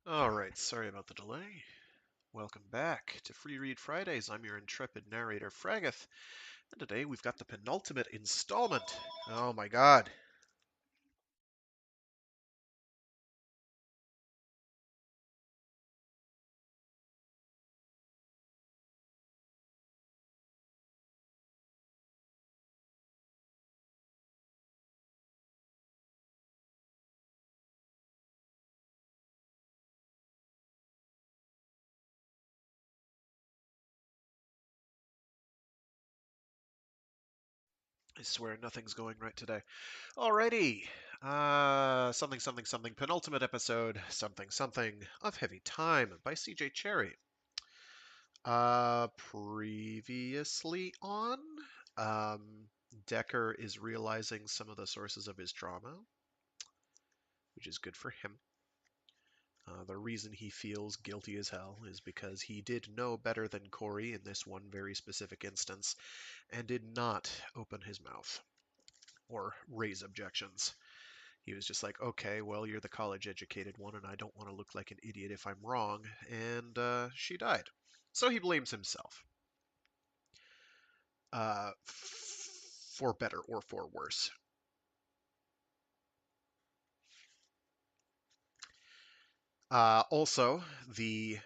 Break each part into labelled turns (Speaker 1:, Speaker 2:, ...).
Speaker 1: Alright, sorry about the delay. Welcome back to Free Read Fridays. I'm your intrepid narrator, Fraggith, and today we've got the penultimate installment. Oh my god. I swear nothing's going right today. Alrighty. Something, something, something. Penultimate episode. Something, something of Heavy Time by CJ Cherryh. Previously on, Decker is realizing some of the sources of his trauma, which is good for him. The reason he feels guilty as hell is because he did know better than Corey in this one very specific instance and did not open his mouth or raise objections. He was just like, okay, well, you're the college educated one, and I don't want to look like an idiot if I'm wrong. And she died. So he blames himself, for better or for worse. Also, the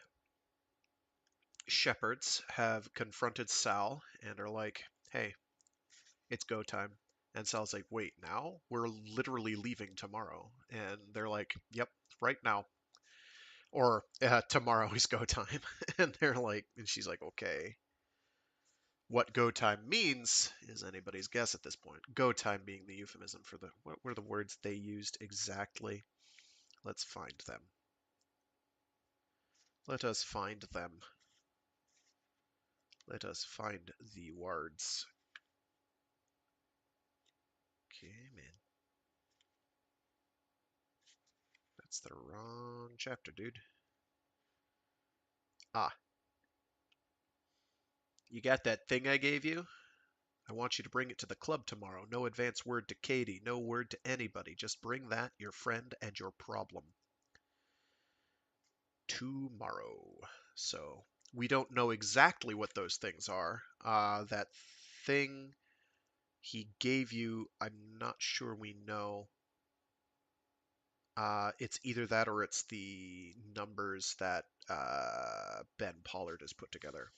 Speaker 1: shepherds have confronted Sal and are like, hey, it's go time. And Sal's like, wait, now? We're literally leaving tomorrow. And they're like, yep, right now. Or tomorrow is go time. And they're like, and she's like, okay. What go time means is anybody's guess at this point. Go time being the euphemism for what were the words they used exactly? Let's find them. Let us find them. Let us find the words. Okay, man. That's the wrong chapter, dude. Ah, you got that thing I gave you? I want you to bring it to the club tomorrow. No advance word to Katie, no word to anybody. Just bring that, your friend, and your problem. Tomorrow. So we don't know exactly what those things are. That thing he gave you, I'm not sure we know. It's either that or it's the numbers that Ben Pollard has put together.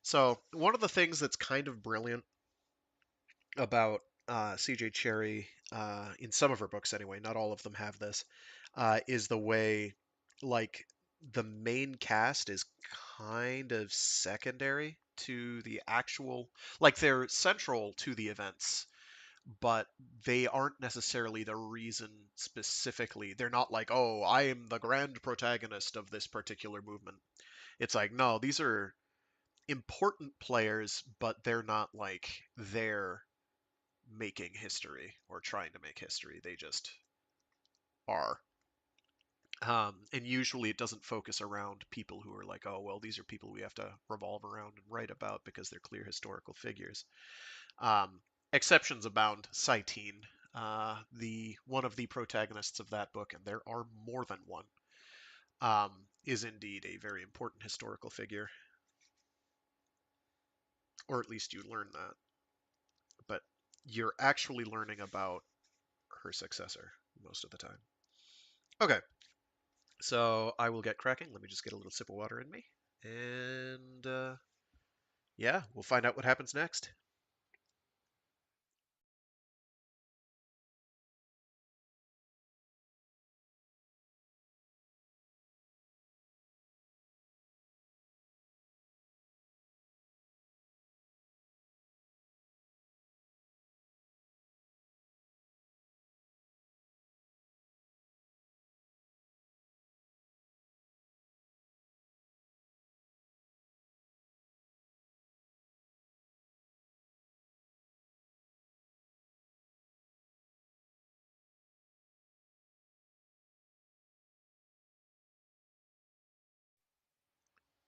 Speaker 1: So one of the things that's kind of brilliant about C.J. Cherryh, in some of her books anyway, not all of them have this, is the way, like, the main cast is kind of secondary to the actual, like, they're central to the events, but they aren't necessarily the reason specifically. They're not like, oh, I am the grand protagonist of this particular movement. It's like, no, these are important players, but they're not like there making history or trying to make history. They just are. And usually it doesn't focus around people who are like, oh, well, these are people we have to revolve around and write about because they're clear historical figures. Um, Exceptions abound. Saitine, the one of the protagonists of that book, and there are more than one, is indeed a very important historical figure, or at least you learn that. But you're actually learning about her successor most of the time. Okay, so I will get cracking. Let me just get a little sip of water in me. And yeah, we'll find out what happens next.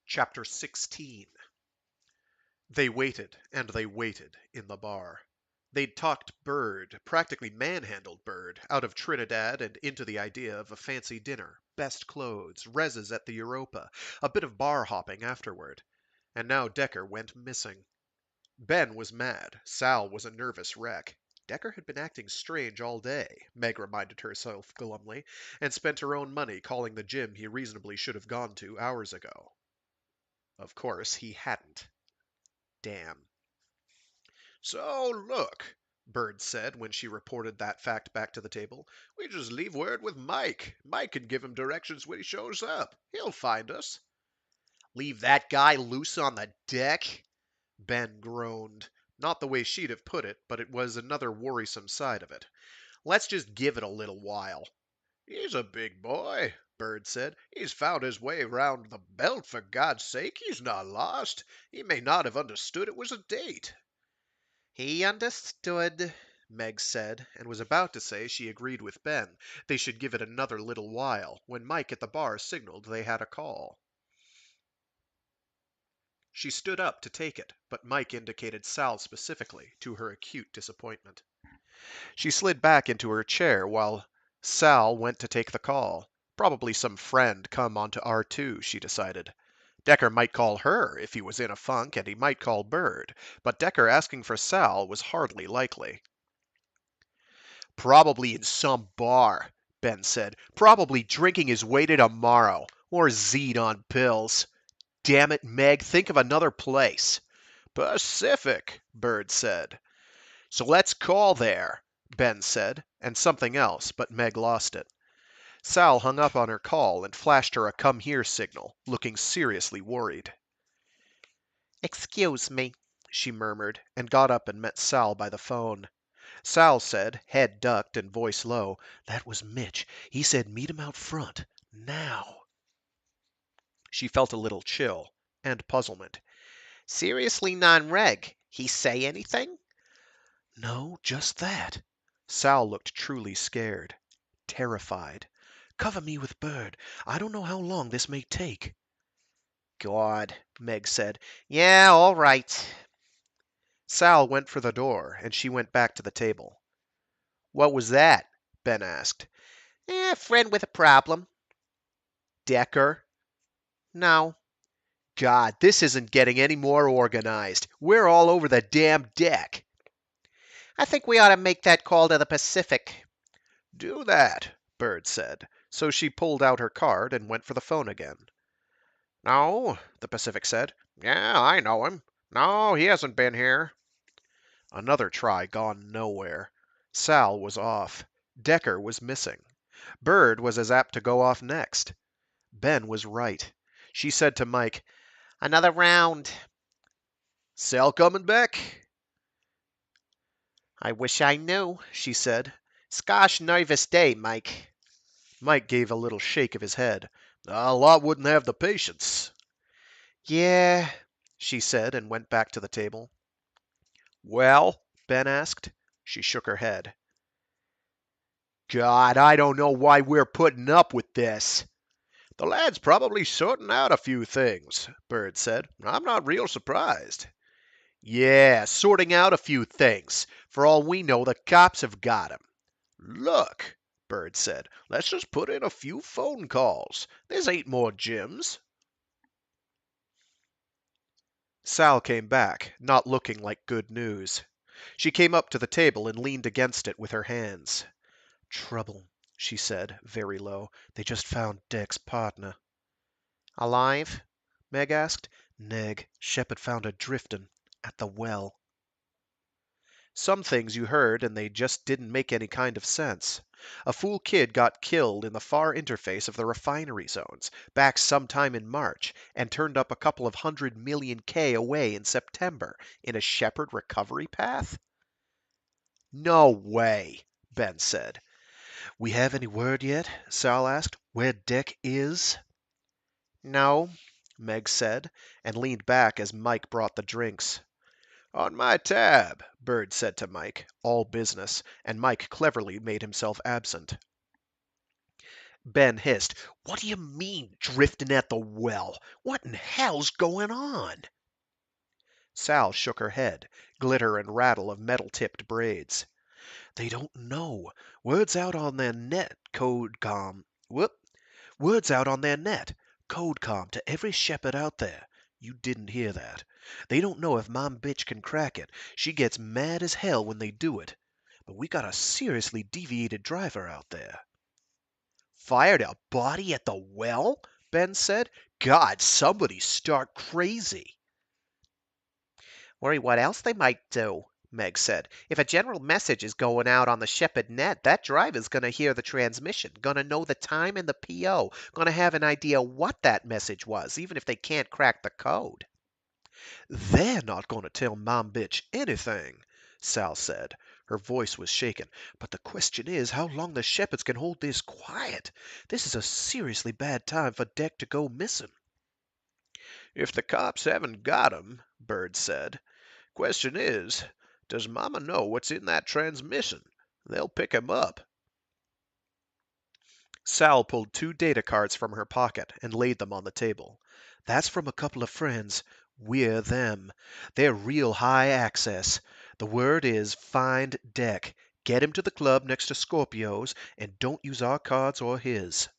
Speaker 1: Chapter 16. They waited and they waited in the bar. They'd talked Bird, practically manhandled Bird, out of Trinidad and into the idea of a fancy dinner, best clothes, reses at the Europa, a bit of bar hopping afterward. And now Decker went missing. Ben was mad. Sal was a nervous wreck. Decker had been acting strange all day, Meg reminded herself glumly, and spent her own money calling the gym he reasonably should have gone to hours ago. Of course, he hadn't. Damn. So, look, Bird said when she reported that fact back to the table. We just leave word with Mike. Mike can give him directions when he shows up. He'll find us. Leave that guy loose on the deck? Ben groaned. Not the way she'd have put it, but it was another worrisome side of it. Let's just give it a little while. He's a big boy, Bird said. He's found his way round the belt, for God's sake. He's not lost. He may not have understood it was a date. He understood, Meg said, and was about to say she agreed with Ben. They should give it another little while, when Mike at the bar signaled they had a call. She stood up to take it, but Mike indicated Sal specifically, to her acute disappointment. She slid back into her chair while Sal went to take the call. Probably some friend come onto R2, she decided. Decker might call her if he was in a funk, and he might call Bird, but Decker asking for Sal was hardly likely. Probably in some bar, Ben said. Probably drinking his way to tomorrow, or Z'd on pills. Damn it, Meg, think of another place. Pacific, Bird said. So let's call there, Ben said, and something else, but Meg lost it. Sal hung up on her call and flashed her a come here signal, looking seriously worried. Excuse me, she murmured, and got up and met Sal by the phone. Sal said, head ducked and voice low, that was Mitch. He said meet him out front. Now. She felt a little chill and puzzlement. Seriously non-reg. He say anything? No, just that. Sal looked truly scared. Terrified. Cover me with Bird. I don't know how long this may take. God, Meg said. Yeah, all right. Sal went for the door, and she went back to the table. What was that? Ben asked. Friend with a problem. Decker? No. God, this isn't getting any more organized. We're all over the damn deck. I think we ought to make that call to the Pacific. Do that, Bird said. So she pulled out her card and went for the phone again. No, the Pacific said. Yeah, I know him. No, he hasn't been here. Another try gone nowhere. Sal was off. Decker was missing. Bird was as apt to go off next. Ben was right. She said to Mike, Another round. Sal coming back? I wish I knew, she said. Skosh nervous day, Mike. Mike gave a little shake of his head. A lot wouldn't have the patience. Yeah, she said, and went back to the table. Well, Ben asked. She shook her head. God, I don't know why we're putting up with this. The lad's probably sorting out a few things, Bird said. I'm not real surprised. Yeah, sorting out a few things. For all we know, the cops have got him. Look, Bird said, let's just put in a few phone calls. There's 8 more gyms. Sal came back, not looking like good news. She came up to the table and leaned against it with her hands. Trouble, she said, very low. They just found Deck's partner. Alive? Meg asked. Neg, Shepard found her drifting at the well. Some things you heard and they just didn't make any kind of sense. A fool kid got killed in the far interface of the refinery zones back sometime in March and turned up a couple of 100 million K away in September in a Shepard recovery path? No way, Ben said. We have any word yet? Sal asked. Where Deck is? No, Meg said, and leaned back as Mike brought the drinks. On my tab, Bird said to Mike, all business, and Mike cleverly made himself absent. Ben hissed, What do you mean, drifting at the well? What in hell's going on? Sal shook her head, glitter and rattle of metal-tipped braids. They don't know. Word's out on their net, Word's out on their net. Codecom to every shepherd out there. You didn't hear that. They don't know if Mom Bitch can crack it. She gets mad as hell when they do it. But we got a seriously deviated driver out there. Fired a body at the well? Ben said. God, somebody stark crazy. Worry what else they might do, Meg said. If a general message is going out on the Shepherd net, that driver's going to hear the transmission, going to know the time and the PO, going to have an idea what that message was, even if they can't crack the code. They're not going to tell Mom Bitch anything, Sal said. Her voice was shaken. But the question is how long the Shepherds can hold this quiet. This is a seriously bad time for Deck to go missing. If the cops haven't got him, Bird said. Question is, does Mama know what's in that transmission? They'll pick him up. Sal pulled 2 data cards from her pocket and laid them on the table. That's from a couple of friends. We're them. They're real high access. The word is find Deck. Get him to the club next to Scorpio's, and don't use our cards or his.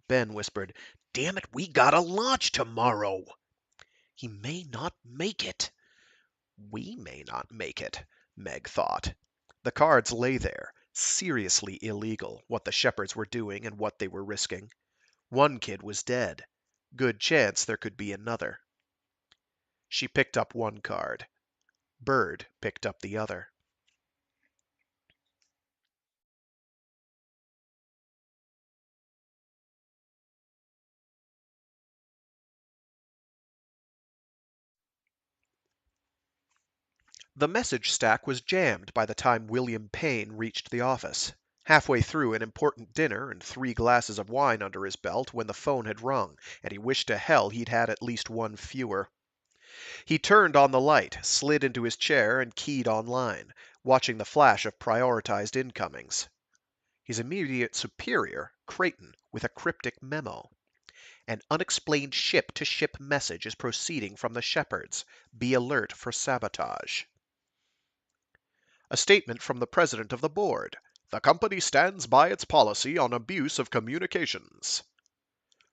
Speaker 1: Ben whispered, Damn it, we gotta launch tomorrow. He may not make it. We may not make it, Meg thought. The cards lay there, seriously illegal, what the shepherds were doing and what they were risking. One kid was dead. Good chance there could be another. She picked up one card. Bird picked up the other. The message stack was jammed by the time William Payne reached the office. Halfway through an important dinner and 3 glasses of wine under his belt when the phone had rung, and he wished to hell he'd had at least one fewer. He turned on the light, slid into his chair, and keyed online, watching the flash of prioritized incomings. His immediate superior, Creighton, with a cryptic memo. An unexplained ship-to-ship message is proceeding from the Shepherds. Be alert for sabotage. A statement from the president of the board. The company stands by its policy on abuse of communications.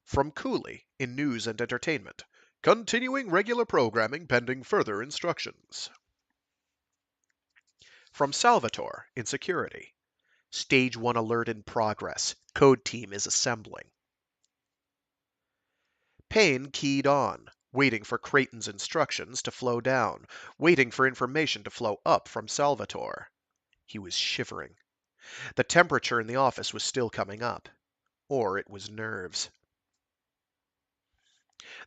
Speaker 1: From Cooley in News and Entertainment. Continuing regular programming pending further instructions. From Salvatore in Security. Stage 1 alert in progress. Code team is assembling. Payne keyed on, waiting for Creighton's instructions to flow down, waiting for information to flow up from Salvatore. He was shivering. The temperature in the office was still coming up. Or it was nerves.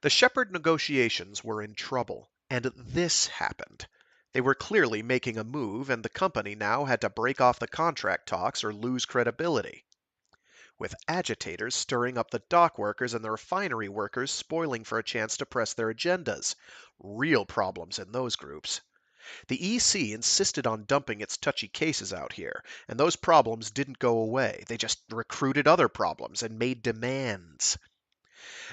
Speaker 1: The Shepherd negotiations were in trouble, and this happened. They were clearly making a move, and the company now had to break off the contract talks or lose credibility. With agitators stirring up the dock workers and the refinery workers spoiling for a chance to press their agendas. Real problems in those groups. The EC insisted on dumping its touchy cases out here, and those problems didn't go away. They just recruited other problems and made demands.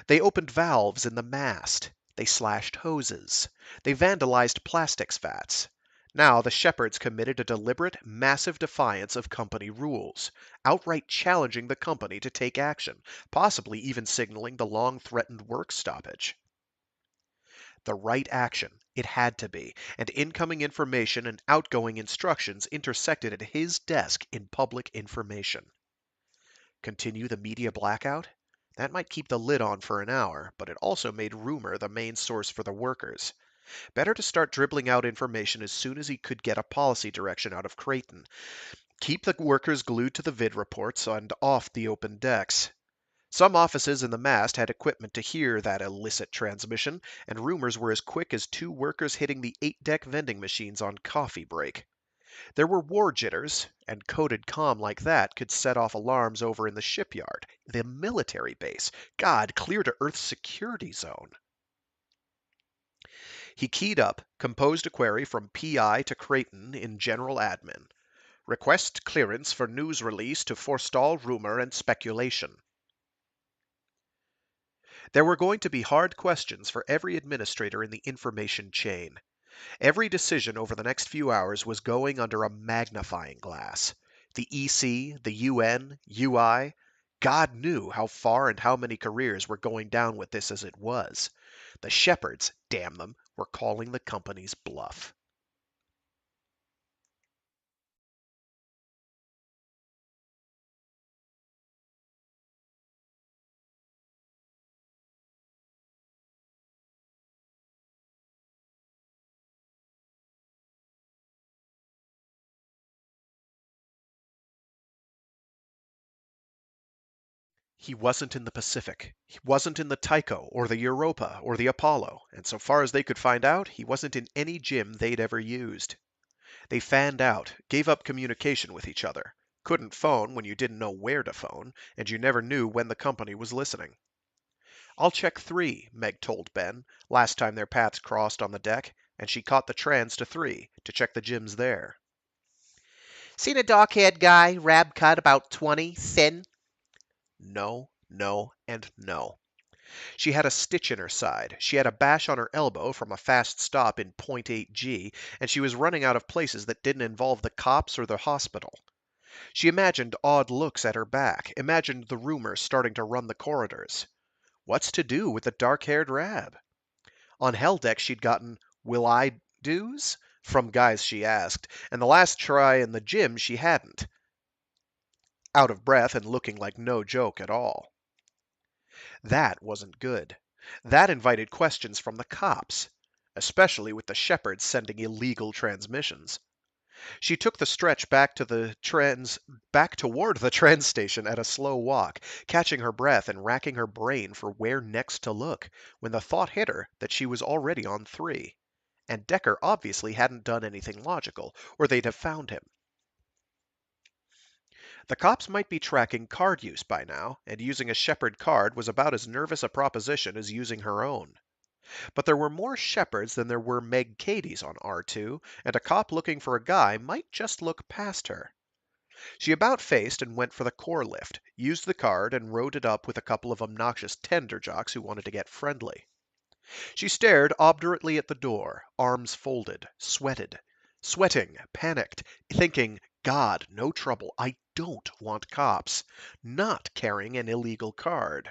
Speaker 1: They opened valves in the mast. They slashed hoses. They vandalized plastics vats. Now the Shepherds committed a deliberate, massive defiance of company rules, outright challenging the company to take action, possibly even signaling the long-threatened work stoppage. The right action. It had to be, and incoming information and outgoing instructions intersected at his desk in public information. Continue the media blackout? That might keep the lid on for an hour, but it also made rumor the main source for the workers. Better to start dribbling out information as soon as he could get a policy direction out of Creighton. Keep the workers glued to the vid reports and off the open decks. Some offices in the mast had equipment to hear that illicit transmission, and rumors were as quick as 2 workers hitting the 8-deck vending machines on coffee break. There were war jitters, and coded comm like that could set off alarms over in the shipyard, the military base. God, clear to Earth's security zone. He keyed up, composed a query from PI to Creighton in general admin. Request clearance for news release to forestall rumor and speculation. There were going to be hard questions for every administrator in the information chain. Every decision over the next few hours was going under a magnifying glass. The EC, the UN, UI, God knew how far and how many careers were going down with this as it was. The Shepherds, damn them, were calling the company's bluff. He wasn't in the Pacific. He wasn't in the Tycho or the Europa or the Apollo, and so far as they could find out, he wasn't in any gym they'd ever used. They fanned out, gave up communication with each other. Couldn't phone when you didn't know where to phone, and you never knew when the company was listening. I'll check 3, Meg told Ben, last time their paths crossed on the deck, and she caught the trans to 3 to check the gyms there.
Speaker 2: Seen a dark-haired guy, rab cut, about 20, thin?
Speaker 1: No, no, and no. She had a stitch in her side, she had a bash on her elbow from a fast stop in .8 G, and she was running out of places that didn't involve the cops or the hospital. She imagined odd looks at her back, imagined the rumors starting to run the corridors. What's to do with the dark-haired rab? On Hell Deck she'd gotten "Will I do's?" from guys she asked, and the last try in the gym she hadn't. Out of breath and looking like no joke at all. That wasn't good. That invited questions from the cops, especially with the Shepherds sending illegal transmissions. She took the stretch back toward the trans station at a slow walk, catching her breath and racking her brain for where next to look, when the thought hit her that she was already on 3. And Decker obviously hadn't done anything logical, or they'd have found him. The cops might be tracking card use by now, and using a Shepherd card was about as nervous a proposition as using her own. But there were more Shepherds than there were Meg Cadies on R2, and a cop looking for a guy might just look past her. She about-faced and went for the core lift, used the card, and rode it up with a couple of obnoxious tender jocks who wanted to get friendly. She stared obdurately at the door, arms folded, sweating, panicked, thinking, God, no trouble, I don't want cops, not carrying an illegal card.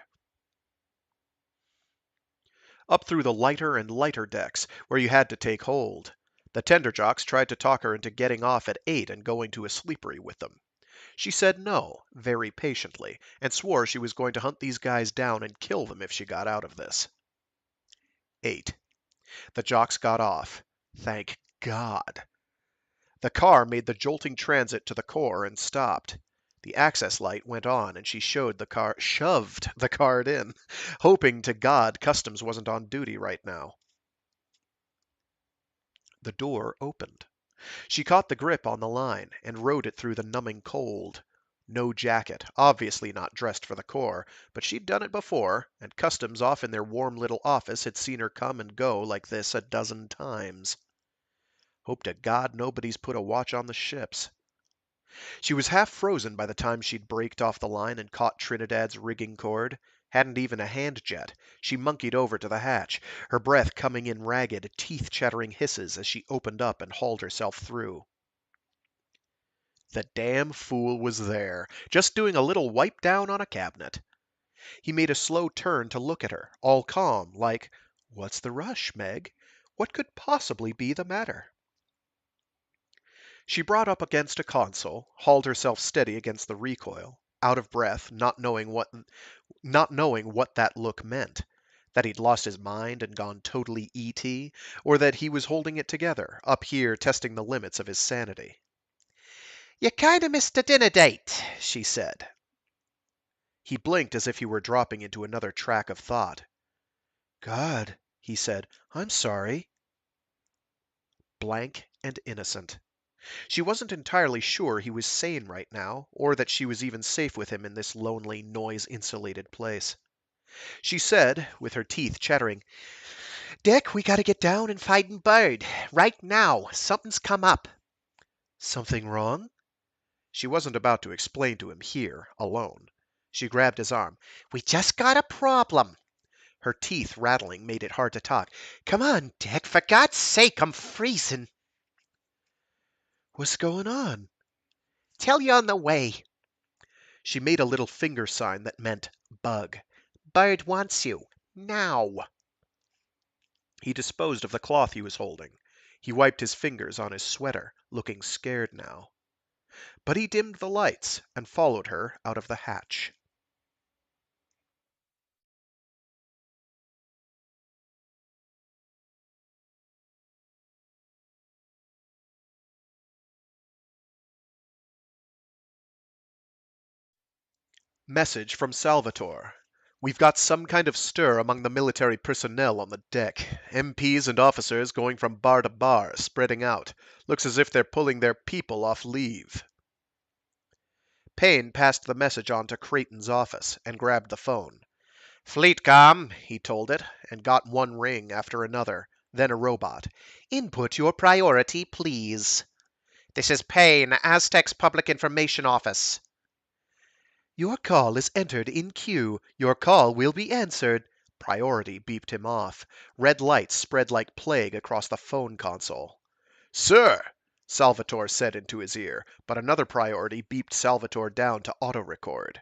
Speaker 1: Up through the lighter and lighter decks, where you had to take hold. The tender jocks tried to talk her into getting off at 8 and going to a sleepery with them. She said no, very patiently, and swore she was going to hunt these guys down and kill them if she got out of this. 8. The jocks got off. Thank God. The car made the jolting transit to the core and stopped. The access light went on and she shoved the card in, hoping to God customs wasn't on duty right now. The door opened. She caught the grip on the line and rode it through the numbing cold. No jacket, obviously not dressed for the Corps, but she'd done it before, and customs off in their warm little office had seen her come and go like this a dozen times. Hope to God nobody's put a watch on the ships. She was half frozen by the time she'd braked off the line and caught Trinidad's rigging cord. Hadn't even a hand jet. She monkeyed over to the hatch, her breath coming in ragged, teeth-chattering hisses as she opened up and hauled herself through. The damn fool was there, just doing a little wipe down on a cabinet. He made a slow turn to look at her, all calm, like, "What's the rush, Meg? What could possibly be the matter?" She brought up against a console, hauled herself steady against the recoil, out of breath, not knowing what that look meant. That he'd lost his mind and gone totally E.T., or that he was holding it together, up here testing the limits of his sanity.
Speaker 2: You kinda missed the dinner date, she said.
Speaker 1: He blinked as if he were dropping into another track of thought. God, he said, I'm sorry. Blank and innocent. She wasn't entirely sure he was sane right now, or that she was even safe with him in this lonely, noise-insulated place. She said, with her teeth chattering,
Speaker 2: Dick, we gotta get down and find Bird. Right now. Something's come up.
Speaker 1: Something wrong? She wasn't about to explain to him here, alone. She grabbed his arm.
Speaker 2: We just got a problem. Her teeth rattling made it hard to talk. Come on, Dick, for God's sake, I'm freezing. What's going on? Tell you on the way. She made a little finger sign that meant bug. Bird wants you. Now. He disposed of the cloth he was holding. He wiped his fingers on his sweater, looking scared now. But he dimmed the lights and followed her out of the hatch. Message from Salvatore. We've got some kind of stir among the military personnel on the deck. MPs and officers going from bar to bar, spreading out. Looks as if they're pulling their people off leave. Payne passed the message on to Creighton's office and grabbed the phone. Fleetcom, he told it, and got one ring after another. Then a robot. Input your priority, please. This is Payne, Aztec's Public Information Office. Your call is entered in queue. Your call will be answered. Priority beeped him off. Red lights spread like plague across the phone console. Sir, Salvatore said into his ear, but another priority beeped Salvatore down to auto-record.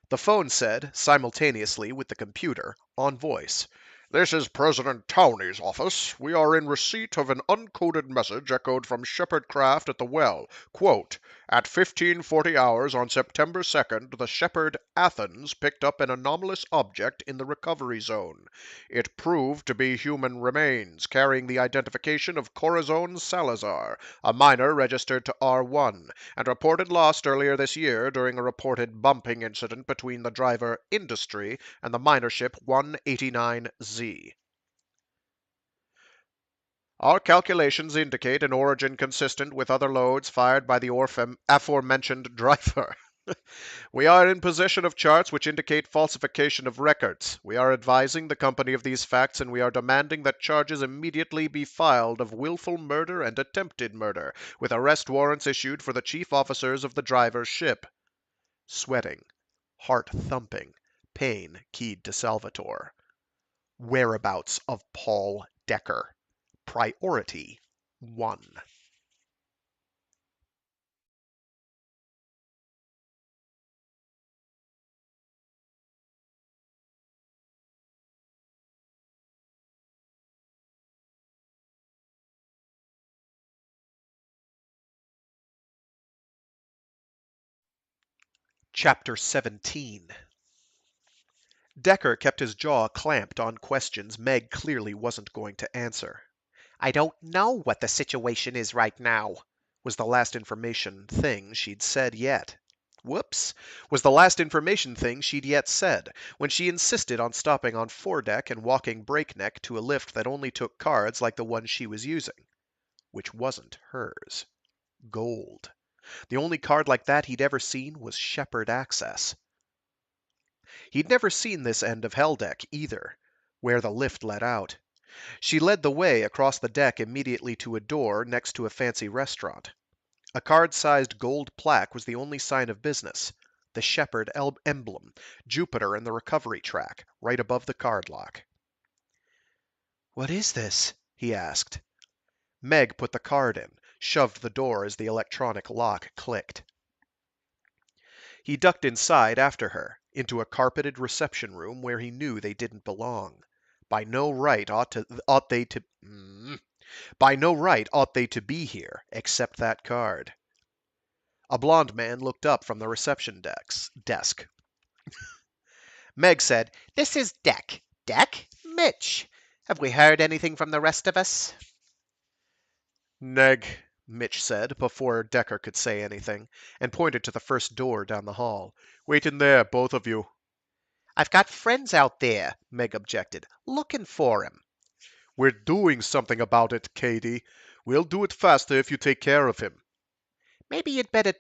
Speaker 2: The phone said, simultaneously with the computer, on voice, "This is President Towney's office. We are in receipt of an uncoded message echoed from Shepard craft at the well. Quote, at 1540 hours on September 2nd, the Shepard Athens picked up an anomalous object in the recovery zone. It proved to be human remains, carrying the identification of Corazon Salazar, a miner registered to R1, and reported lost earlier this year during a reported bumping incident between the driver Industry and the miner ship 189Z. Our calculations indicate an origin consistent with other loads fired by the aforementioned driver. We are in possession of charts which indicate falsification of records. We are advising the company of these facts, and we are demanding that charges immediately be filed of willful murder and attempted murder, with arrest warrants issued for the chief officers of the driver's ship." Sweating, heart thumping, Payne keyed to Salvatore. Whereabouts of Paul Decker. Priority 1. Chapter 17. Decker kept his jaw clamped on questions Meg clearly wasn't going to answer. I don't know what the situation is right now, was the last information thing she'd said yet. Whoops, was the last information thing she'd yet said, when she insisted on stopping on foredeck and walking breakneck to a lift that only took cards like the one she was using. Which wasn't hers. Gold. The only card like that he'd ever seen was Shepard Access. He'd never seen this end of Helldeck either, where the lift led out. She led the way across the deck immediately to a door next to a fancy restaurant. A card-sized gold plaque was the only sign of business. The Shepard emblem, Jupiter and the recovery track, right above the card lock. What is this? He asked. Meg put the card in, shoved the door as the electronic lock clicked. He ducked inside after her, into a carpeted reception room where he knew they didn't belong. By no right ought they to be here, except that card. A blond man looked up from the reception desk. Meg said, "This is Deck. Deck? Mitch. Have we heard anything from the rest of us?" "Neg," Mitch said, before Decker could say anything, and pointed to the first door down the hall. "Wait in there, both of you." "I've got friends out there," Meg objected, "looking for him." "We're doing something about it, Katie. We'll do it faster if you take care of him." Maybe you'd better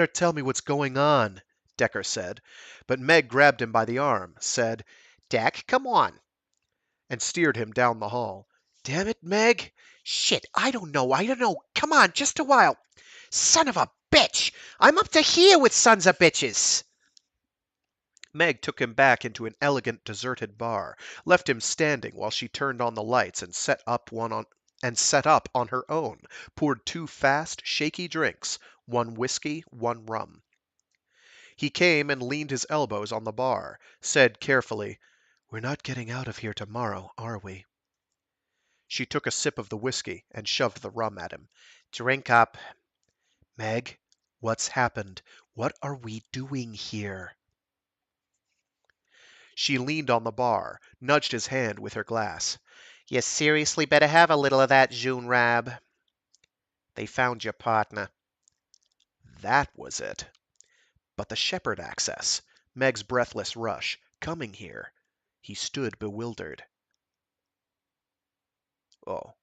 Speaker 2: tell me what's going on," Decker said, but Meg grabbed him by the arm, said, "Deck, come on," and steered him down the hall. "Damn it, Meg!" "Shit, I don't know. Come on, just a while." "Son of a bitch! I'm up to here with sons of bitches!" Meg took him back into an elegant deserted bar, left him standing while she turned on the lights and set up on her own, poured two fast, shaky drinks, one whiskey, one rum. He came and leaned his elbows on the bar, said carefully, "We're not getting out of here tomorrow, are we?" She took a sip of the whiskey and shoved the rum at him. "Drink up." "Meg, what's happened? What are we doing here?" She leaned on the bar, nudged his hand with her glass. "You seriously better have a little of that, June Rab." "They found your partner." That was it. But the shepherd access, Meg's breathless rush, coming here. He stood bewildered. Oh.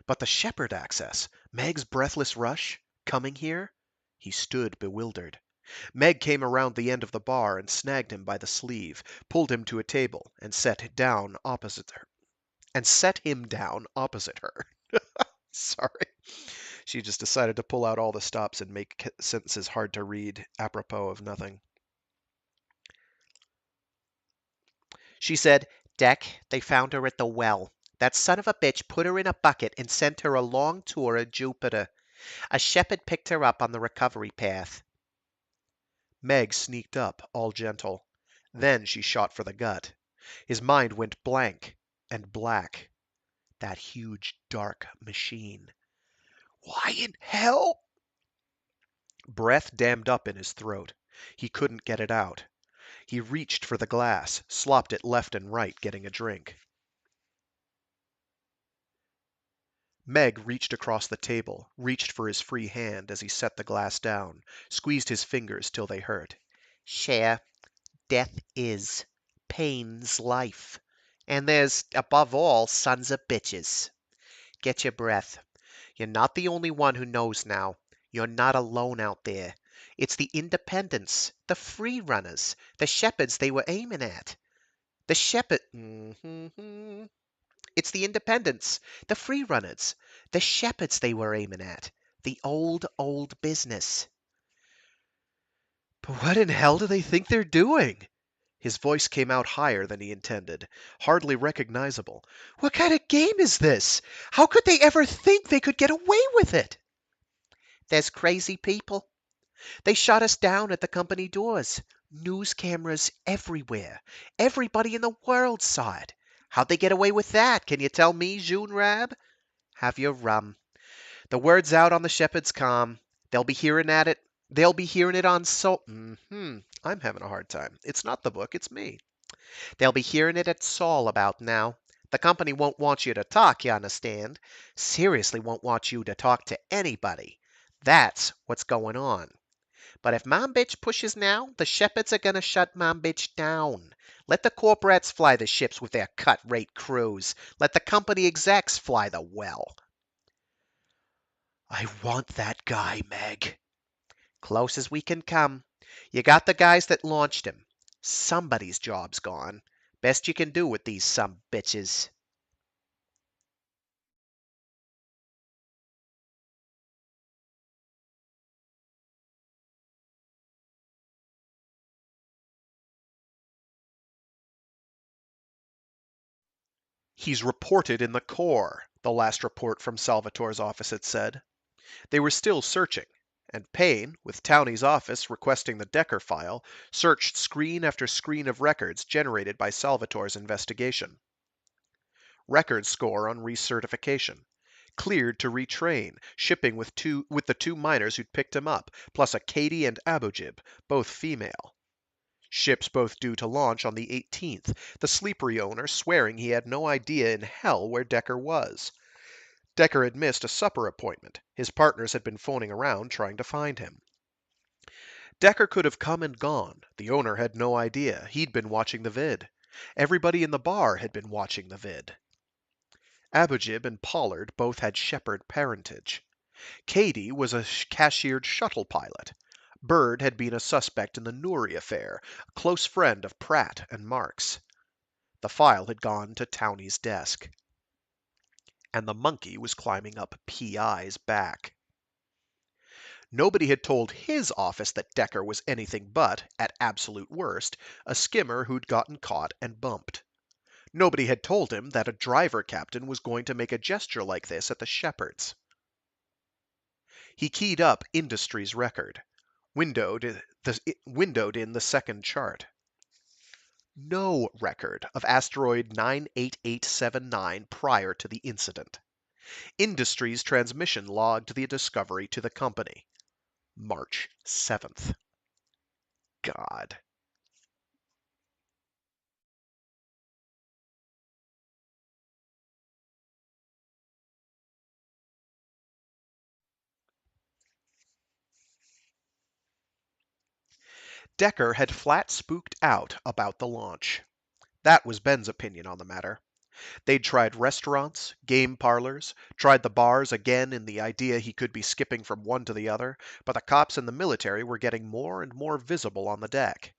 Speaker 2: But the shepherd access, Meg's breathless rush, coming here. He stood bewildered. Meg came around the end of the bar and snagged him by the sleeve, pulled him to a table, and set him down opposite her. Sorry. She just decided to pull out all the stops and make sentences hard to read, apropos of nothing. She said, "Deck, they found her at the well. That son of a bitch put her in a bucket and sent her a long tour of Jupiter. A shepherd picked her up on the recovery path." Meg sneaked up, all gentle. Then she shot for the gut. His mind went blank and black. That huge, dark machine. Why in hell? Breath dammed up in his throat. He couldn't get it out. He reached for the glass, slopped it left and right, getting a drink. Meg reached across the table, reached for his free hand as he set the glass down, squeezed his fingers till they hurt. "Share, death is. Pain's life. And there's, above all, sons of bitches. Get your breath. You're not the only one who knows now. You're not alone out there. It's the independents, the free runners, the shepherds they were aiming at. The shepherd. It's the independents, the free runners, the shepherds they were aiming at. The old, old business." "But what in hell do they think they're doing?" His voice came out higher than he intended, hardly recognizable. "What kind of game is this? How could they ever think they could get away with it?" "There's crazy people. They shot us down at the company doors. News cameras everywhere. Everybody in the world saw it. How'd they get away with that? Can you tell me, June Rab? Have your rum. The word's out on the shepherd's calm. They'll be hearing at it. They'll be hearing it on I'm having a hard time. It's not the book, it's me. They'll be hearing it at Saul about now. The company won't want you to talk, you understand. Seriously won't want you to talk to anybody. That's what's going on. But if Mom Bitch pushes now, the shepherds are gonna shut Mom Bitch down. Let the corporates fly the ships with their cut-rate crews. Let the company execs fly the well." "I want that guy, Meg." "Close as we can come. You got the guys that launched him. Somebody's job's gone. Best you can do with these some bitches." "He's reported in the Corps," the last report from Salvatore's office had said. They were still searching, and Payne, with Towney's office requesting the Decker file, searched screen after screen of records generated by Salvatore's investigation. Record score on recertification. Cleared to retrain, shipping with the two miners who'd picked him up, plus a Katie and Abujib, both female. Ships both due to launch on the 18th, the Sleepery owner swearing he had no idea in hell where Decker was. Decker had missed a supper appointment. His partners had been phoning around trying to find him. Decker could have come and gone. The owner had no idea. He'd been watching the vid. Everybody in the bar had been watching the vid. Abujib and Pollard both had Shepherd parentage. Katie was a cashiered shuttle pilot. Bird had been a suspect in the Nouri affair, a close friend of Pratt and Marks. The file had gone to Towney's desk. And the monkey was climbing up PI's back. Nobody had told his office that Decker was anything but, at absolute worst, a skimmer who'd gotten caught and bumped. Nobody had told him that a driver captain was going to make a gesture like this at the Shepherds. He keyed up Industries record, windowed in the second chart. No record of asteroid 98879 prior to the incident. Industries transmission logged the discovery to the company. March 7th. God. Decker had flat spooked out about the launch. That was Ben's opinion on the matter. They'd tried restaurants, game parlors, tried the bars again in the idea he could be skipping from one to the other, but the cops and the military were getting more and more visible on the deck.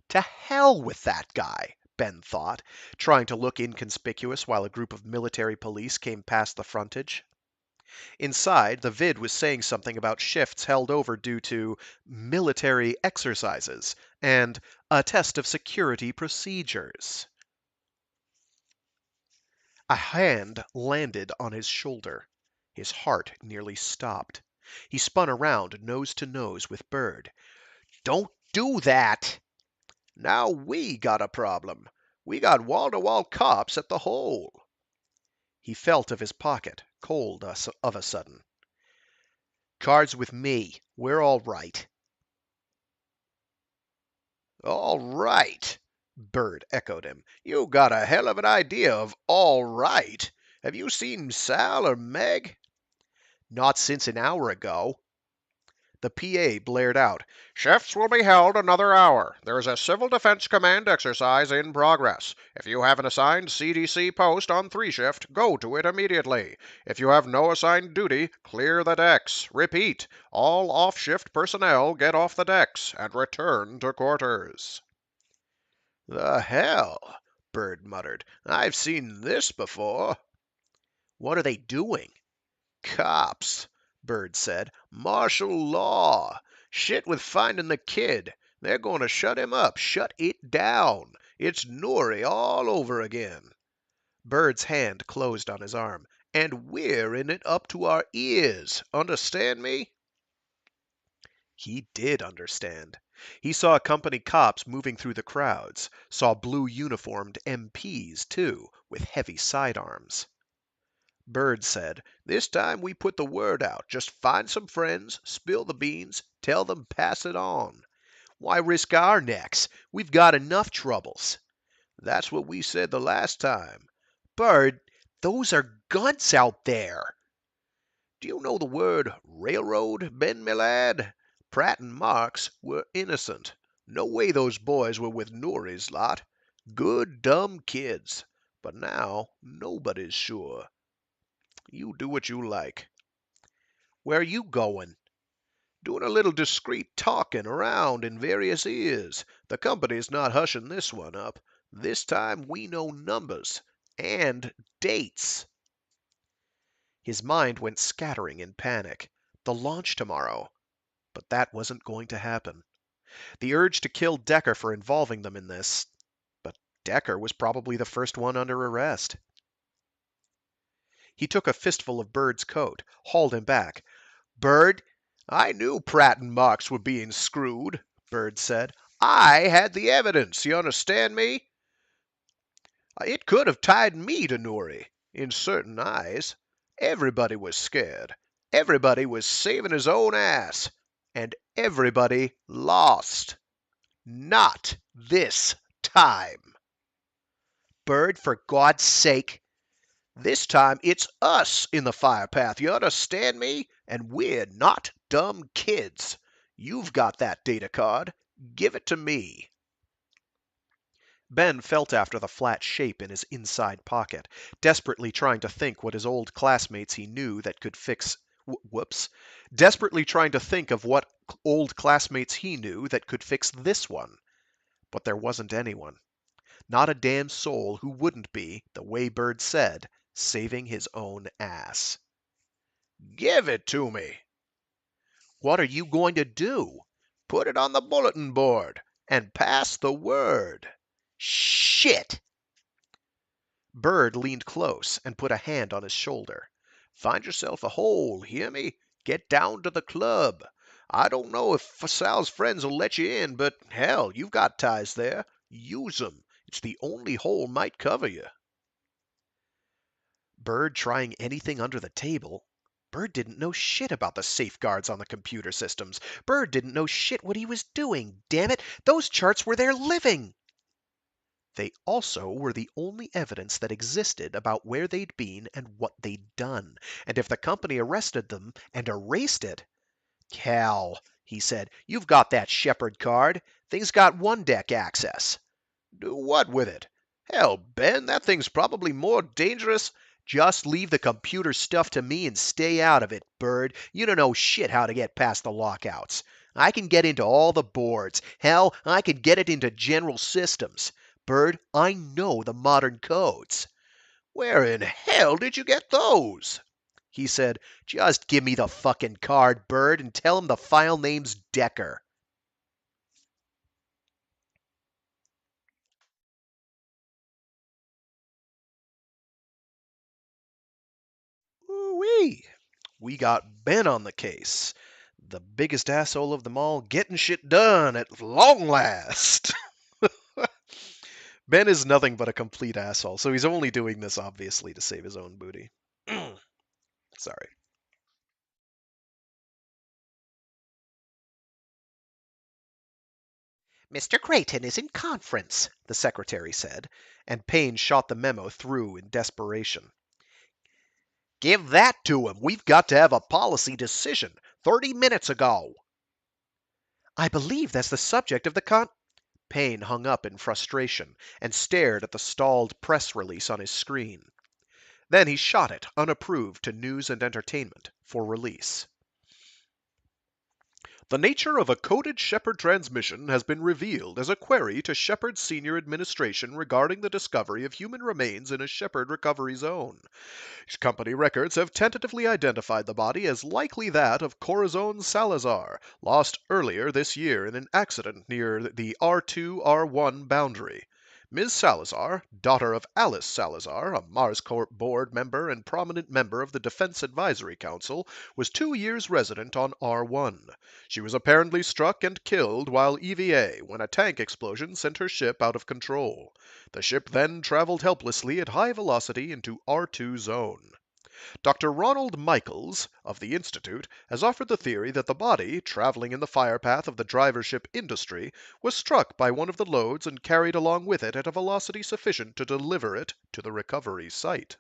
Speaker 2: To hell with that guy, Ben thought, trying to look inconspicuous while a group of military police came past the frontage. Inside, the vid was saying something about shifts held over due to military exercises and a test of security procedures. A hand landed on his shoulder. His heart nearly stopped. He spun around, nose to nose with Bird. "Don't do that!" "Now we got a problem. We got wall-to-wall cops at the hole." He felt of his pocket, cold of a sudden. "Cards with me. We're all right."
Speaker 3: "All right," Bird echoed him. "You got a hell of an idea of all right. Have you seen Sal or Meg?"
Speaker 2: "Not since an hour ago." The PA blared out.
Speaker 3: "Shifts will be held another hour. There's a Civil Defense Command exercise in progress. If you have an assigned CDC post on 3 shift, go to it immediately. If you have no assigned duty, clear the decks. Repeat, all off-shift personnel get off the decks and return to quarters."
Speaker 2: "The hell," Bird muttered. "I've seen this before." "What are they doing?"
Speaker 3: "Cops," Bird said. "Martial law. Shit with finding the kid. They're going to shut him up. Shut it down. It's Noory all over again."
Speaker 2: Bird's hand closed on his arm.
Speaker 3: "And we're in it up to our ears. Understand me?"
Speaker 2: He did understand. He saw company cops moving through the crowds, saw blue uniformed MPs, too, with heavy sidearms.
Speaker 3: Bird said, "This time we put the word out. Just find some friends, spill the beans, tell them pass it on."
Speaker 2: "Why risk our necks? We've got enough troubles."
Speaker 3: "That's what we said the last time."
Speaker 2: "Bird, those are guns out there."
Speaker 3: "Do you know the word railroad, Ben, my lad? Pratt and Marks were innocent. No way those boys were with Noory's lot. Good, dumb kids. But now nobody's sure. You do what you like."
Speaker 2: "Where are you going?"
Speaker 3: "Doing a little discreet talking around in various ears. The company's not hushing this one up. This time we know numbers and dates."
Speaker 2: His mind went scattering in panic. The launch tomorrow. But that wasn't going to happen. The urge to kill Decker for involving them in this. But Decker was probably the first one under arrest. He took a fistful of Bird's coat, hauled him back.
Speaker 3: "Bird, I knew Pratt and Marks were being screwed," Bird said. "I had the evidence, you understand me? It could have tied me to Noory, in certain eyes. Everybody was scared. Everybody was saving his own ass. And everybody lost. Not this time."
Speaker 2: "Bird, for God's sake."
Speaker 3: "This time it's us in the fire path, you understand me? And we're not dumb kids. You've got that data card. Give it to me."
Speaker 2: Ben felt after the flat shape in his inside pocket, desperately trying to think what his old classmates he knew that could fix. Whoops. Desperately trying to think of what old classmates he knew that could fix this one. But there wasn't anyone. Not a damn soul who wouldn't be, the way Bird said, saving his own ass.
Speaker 3: "Give it to me."
Speaker 2: What are you going to do?
Speaker 3: Put it on the bulletin board and pass the word.
Speaker 2: Shit! Bird leaned close and put a hand on his shoulder.
Speaker 3: Find yourself a hole, hear me? Get down to the club. I don't know if Sal's friends will let you in, but hell, you've got ties there. Use 'em. It's the only hole might cover you.
Speaker 2: Bird trying anything under the table? Bird didn't know shit about the safeguards on the computer systems. Bird didn't know shit what he was doing. Damn it, those charts were their living! They also were the only evidence that existed about where they'd been and what they'd done. And if the company arrested them and erased it... Hell, he said, you've got that Shepard card. Thing's got one deck access.
Speaker 3: Do what with it? Hell, Ben, that thing's probably more dangerous.
Speaker 2: Just leave the computer stuff to me and stay out of it, Bird. You don't know shit how to get past the lockouts. I can get into all the boards. Hell, I could get it into General Systems. Bird, I know the modern codes.
Speaker 3: Where in hell did you get those?
Speaker 2: He said, just give me the fucking card, Bird, and tell him the file name's Decker. Ooh-wee. We got Ben on the case. The biggest asshole of them all, getting shit done at long last. Ben is nothing but a complete asshole, so he's only doing this, obviously, to save his own booty. Sorry. Mr. Creighton is in conference, the secretary said, and Payne shot the memo through in desperation.
Speaker 3: Give that to him. We've got to have a policy decision 30 minutes ago.
Speaker 2: I believe that's the subject of the Payne hung up in frustration and stared at the stalled press release on his screen. Then he shot it, unapproved, to News and Entertainment for release.
Speaker 3: The nature of a coded Shepard transmission has been revealed as a query to Shepard's senior administration regarding the discovery of human remains in a Shepard recovery zone. Company records have tentatively identified the body as likely that of Corazon Salazar, lost earlier this year in an accident near the R2-R1 boundary. Ms. Salazar, daughter of Alice Salazar, a Mars Corp board member and prominent member of the Defense Advisory Council, was 2 years resident on R1. She was apparently struck and killed while EVA when a tank explosion sent her ship out of control. The ship then traveled helplessly at high velocity into R2 zone. Dr. Ronald Michaels of the Institute has offered the theory that the body, traveling in the firepath of the driver ship Industry, was struck by one of the loads and carried along with it at a velocity sufficient to deliver it to the recovery site.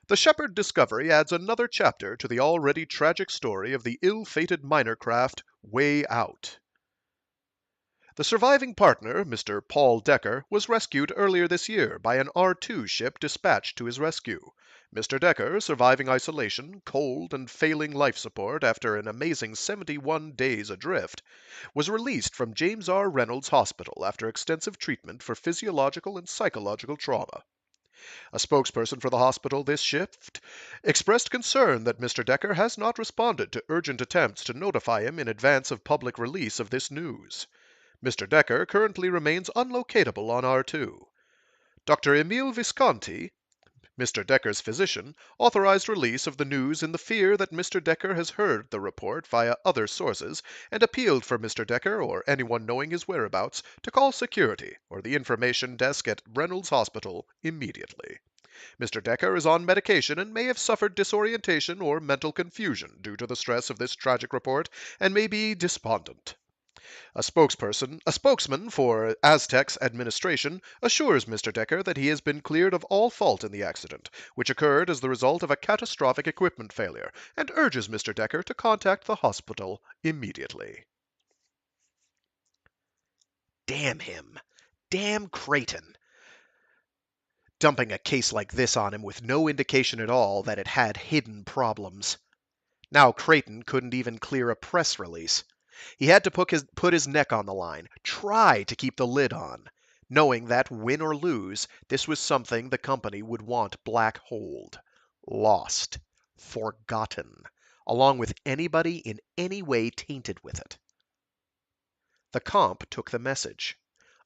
Speaker 3: The Shepard discovery adds another chapter to the already tragic story of the ill-fated miner craft Way Out. The surviving partner, Mr. Paul Decker, was rescued earlier this year by an R2 ship dispatched to his rescue. Mr. Decker, surviving isolation, cold, and failing life support after an amazing 71 days adrift, was released from James R. Reynolds Hospital after extensive treatment for physiological and psychological trauma. A spokesperson for the hospital this shift expressed concern that Mr. Decker has not responded to urgent attempts to notify him in advance of public release of this news. Mr. Decker currently remains unlocatable on R2. Dr. Emile Visconti, Mr. Decker's physician, authorized release of the news in the fear that Mr. Decker has heard the report via other sources and appealed for Mr. Decker or anyone knowing his whereabouts to call security or the information desk at Reynolds Hospital immediately. Mr. Decker is on medication and may have suffered disorientation or mental confusion due to the stress of this tragic report and may be despondent. A spokesman for Aztec's administration assures Mr. Decker that he has been cleared of all fault in the accident, which occurred as the result of a catastrophic equipment failure, and urges Mr. Decker to contact the hospital immediately.
Speaker 2: Damn him. Damn Creighton. Dumping a case like this on him with no indication at all that it had hidden problems. Now Creighton couldn't even clear a press release. He had to put his neck on the line, try to keep the lid on, knowing that, win or lose, this was something the company would want black-holed, lost, forgotten, along with anybody in any way tainted with it. The comp took the message.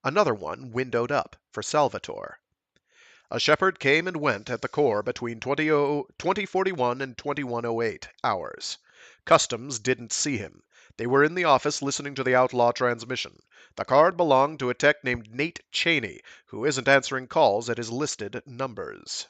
Speaker 2: Another one windowed up for Salvatore. A shepherd came and went at the core between 2041 and 2108 hours. Customs didn't see him. They were in the office listening to the outlaw transmission. The card belonged to a tech named Nate Cheney, who isn't answering calls at his listed numbers.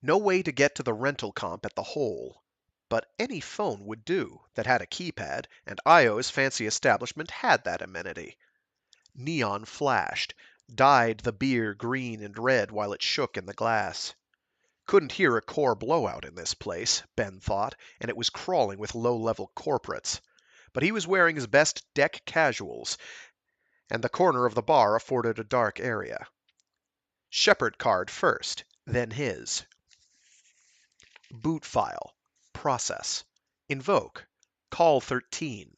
Speaker 2: No way to get to the rental comp at the hole, but any phone would do that had a keypad, and Io's fancy establishment had that amenity. Neon flashed, dyed the beer green and red while it shook in the glass. Couldn't hear a core blowout in this place, Ben thought, and it was crawling with low-level corporates. But he was wearing his best deck casuals, and the corner of the bar afforded a dark area. Shepherd card first, then his. Boot file. Process. Invoke. Call 13.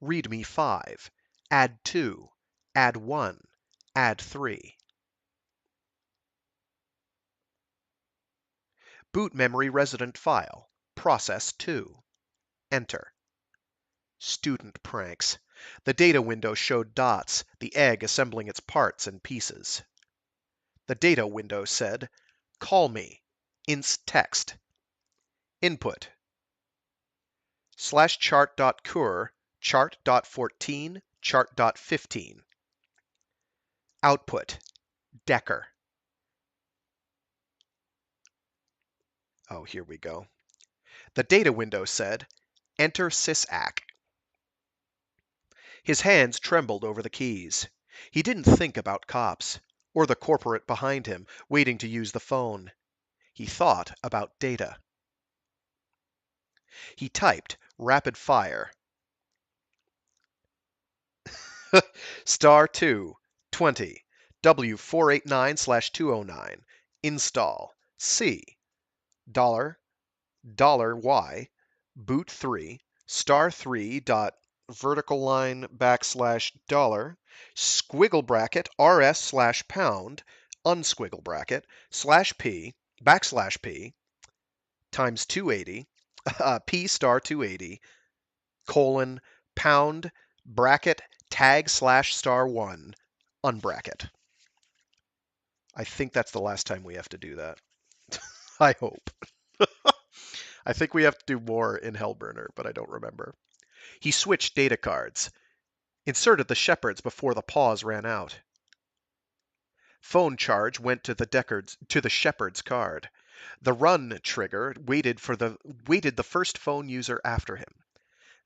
Speaker 2: Readme 5. Add 2. Add 1. Add 3. Boot memory resident file. Process 2. Enter. Student pranks. The data window showed dots, the egg assembling its parts and pieces. The data window said, Call me. Inst text. Input. /chart.cur, chart.14, chart.15. Output. Decker. Oh, here we go. The data window said, Enter sysac. His hands trembled over the keys. He didn't think about cops, or the corporate behind him, waiting to use the phone. He thought about data. He typed, rapid fire. *2, 20, W489/209, install, C, $Y, boot 3, *3 dot vertical line \$ squiggle bracket rs/pound unsquiggle bracket /p \p times 280 p *280 colon pound bracket tag /*1 unbracket. I think that's the last time we have to do that. I hope. I think we have to do more in Hellburner, but I don't remember. He switched data cards, inserted the Shepherd's before the pause ran out. Phone charge went to the Shepherd's card. The run trigger waited the first phone user after him.